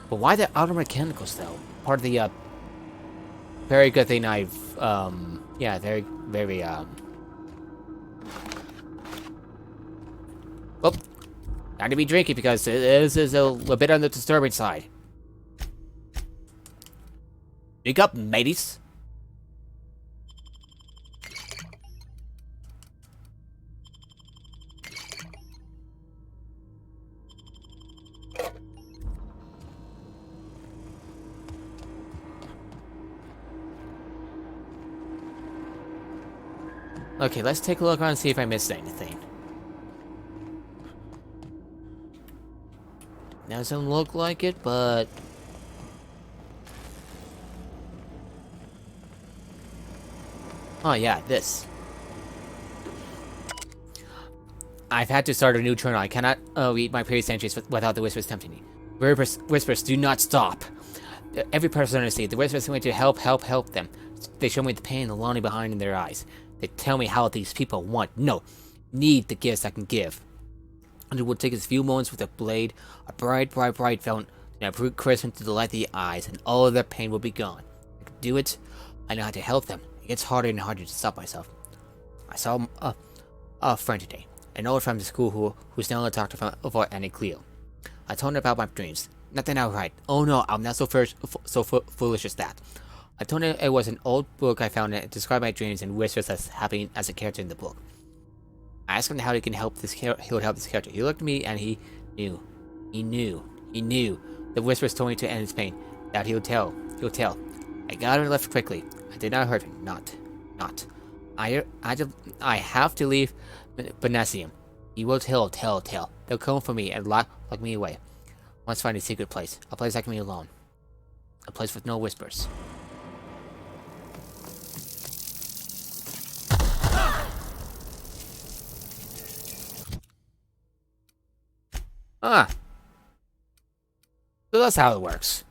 But why the auto mechanicals though? Part of the very good thing I've very well, not to be drinking because this is a bit on the disturbing side. Speak up, mateys. Okay, let's take a look around and see if I missed anything. Doesn't look like it, but... Oh yeah, this. I've had to start a new journal. I cannot read my previous entries without the whispers tempting me. Whispers do not stop. Every person I see, the whispers want to help them. They show me the pain and the longing behind in their eyes. They tell me how these people need the gifts I can give. And it will take us a few moments with a blade, a bright fountain And I brute Crescent to delight the eyes, and all of their pain will be gone. I can do it. I know how to help them. It gets harder and harder to stop myself. I saw a friend today, an old friend from school who's now a doctor for Annie Cleo. I told her about my dreams. Nothing outright. Oh no, I'm not so foolish as that. I told her it was an old book I found that described my dreams and whispers as happening as a character in the book. I asked him how he would help this character. He looked at me and he knew. He knew. The whispers told me to end his pain. That he'll tell. I got her and left quickly. I did not hurt him. Not. I have to leave Benasium. He will tell. They'll come for me and lock me away. I must find a secret place. A place I can be alone. A place with no whispers. Ah. So that's how it works.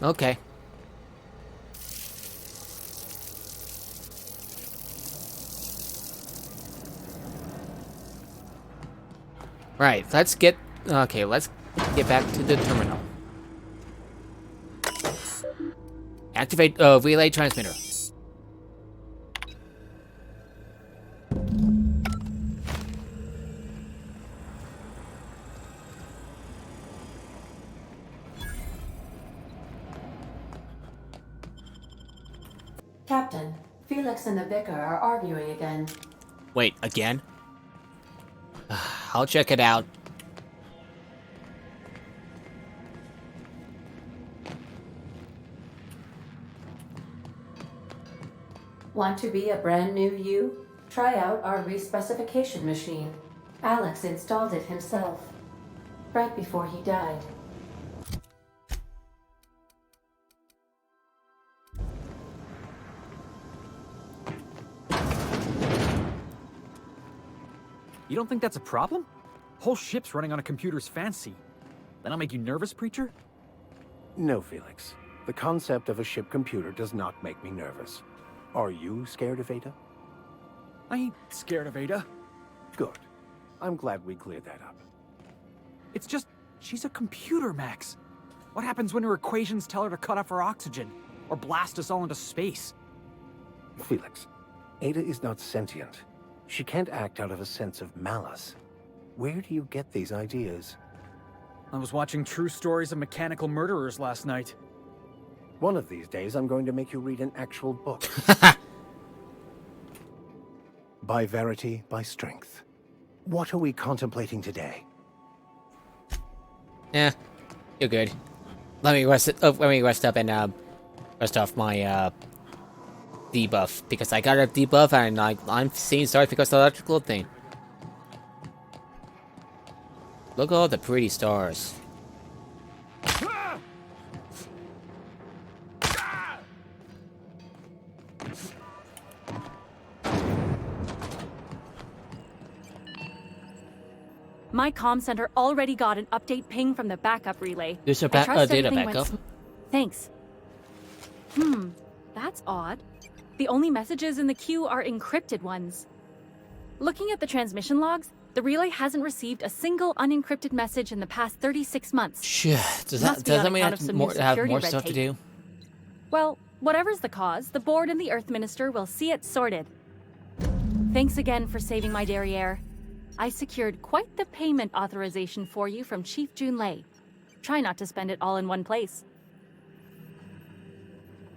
Okay. Right, let's get back to the terminal. Activate relay transmitter. Captain, Felix and the Vicar are arguing again. Wait, again? I'll check it out. Want to be a brand new you? Try out our respecification machine. Alex installed it himself, right before he died. You don't think that's a problem? Whole ship's running on a computer's fancy. That'll make you nervous, Preacher? No, Felix. The concept of a ship computer does not make me nervous. Are you scared of Ada? I ain't scared of Ada. Good. I'm glad we cleared that up. It's just, she's a computer, Max. What happens when her equations tell her to cut off her oxygen? Or blast us all into space? Felix, Ada is not sentient. She can't act out of a sense of malice. Where do you get these ideas? I was watching true stories of mechanical murderers last night. One of these days, I'm going to make you read an actual book. By verity, by strength. What are we contemplating today? Yeah, you're good. Let me rest up and rest off my debuff, because I got a debuff and I'm seeing stars because of the electrical thing. Look at all the pretty stars. My comm center already got an update ping from the backup relay. There's a I trust data everything backup. Thanks. That's odd. The only messages in the queue are encrypted ones. Looking at the transmission logs, the relay hasn't received a single unencrypted message in the past 36 months. Shit, does that mean I have more stuff to do? Well, whatever's the cause, the board and the Earth Minister will see it sorted. Thanks again for saving my derriere. I secured quite the payment authorization for you from Chief Junlei. Try not to spend it all in one place.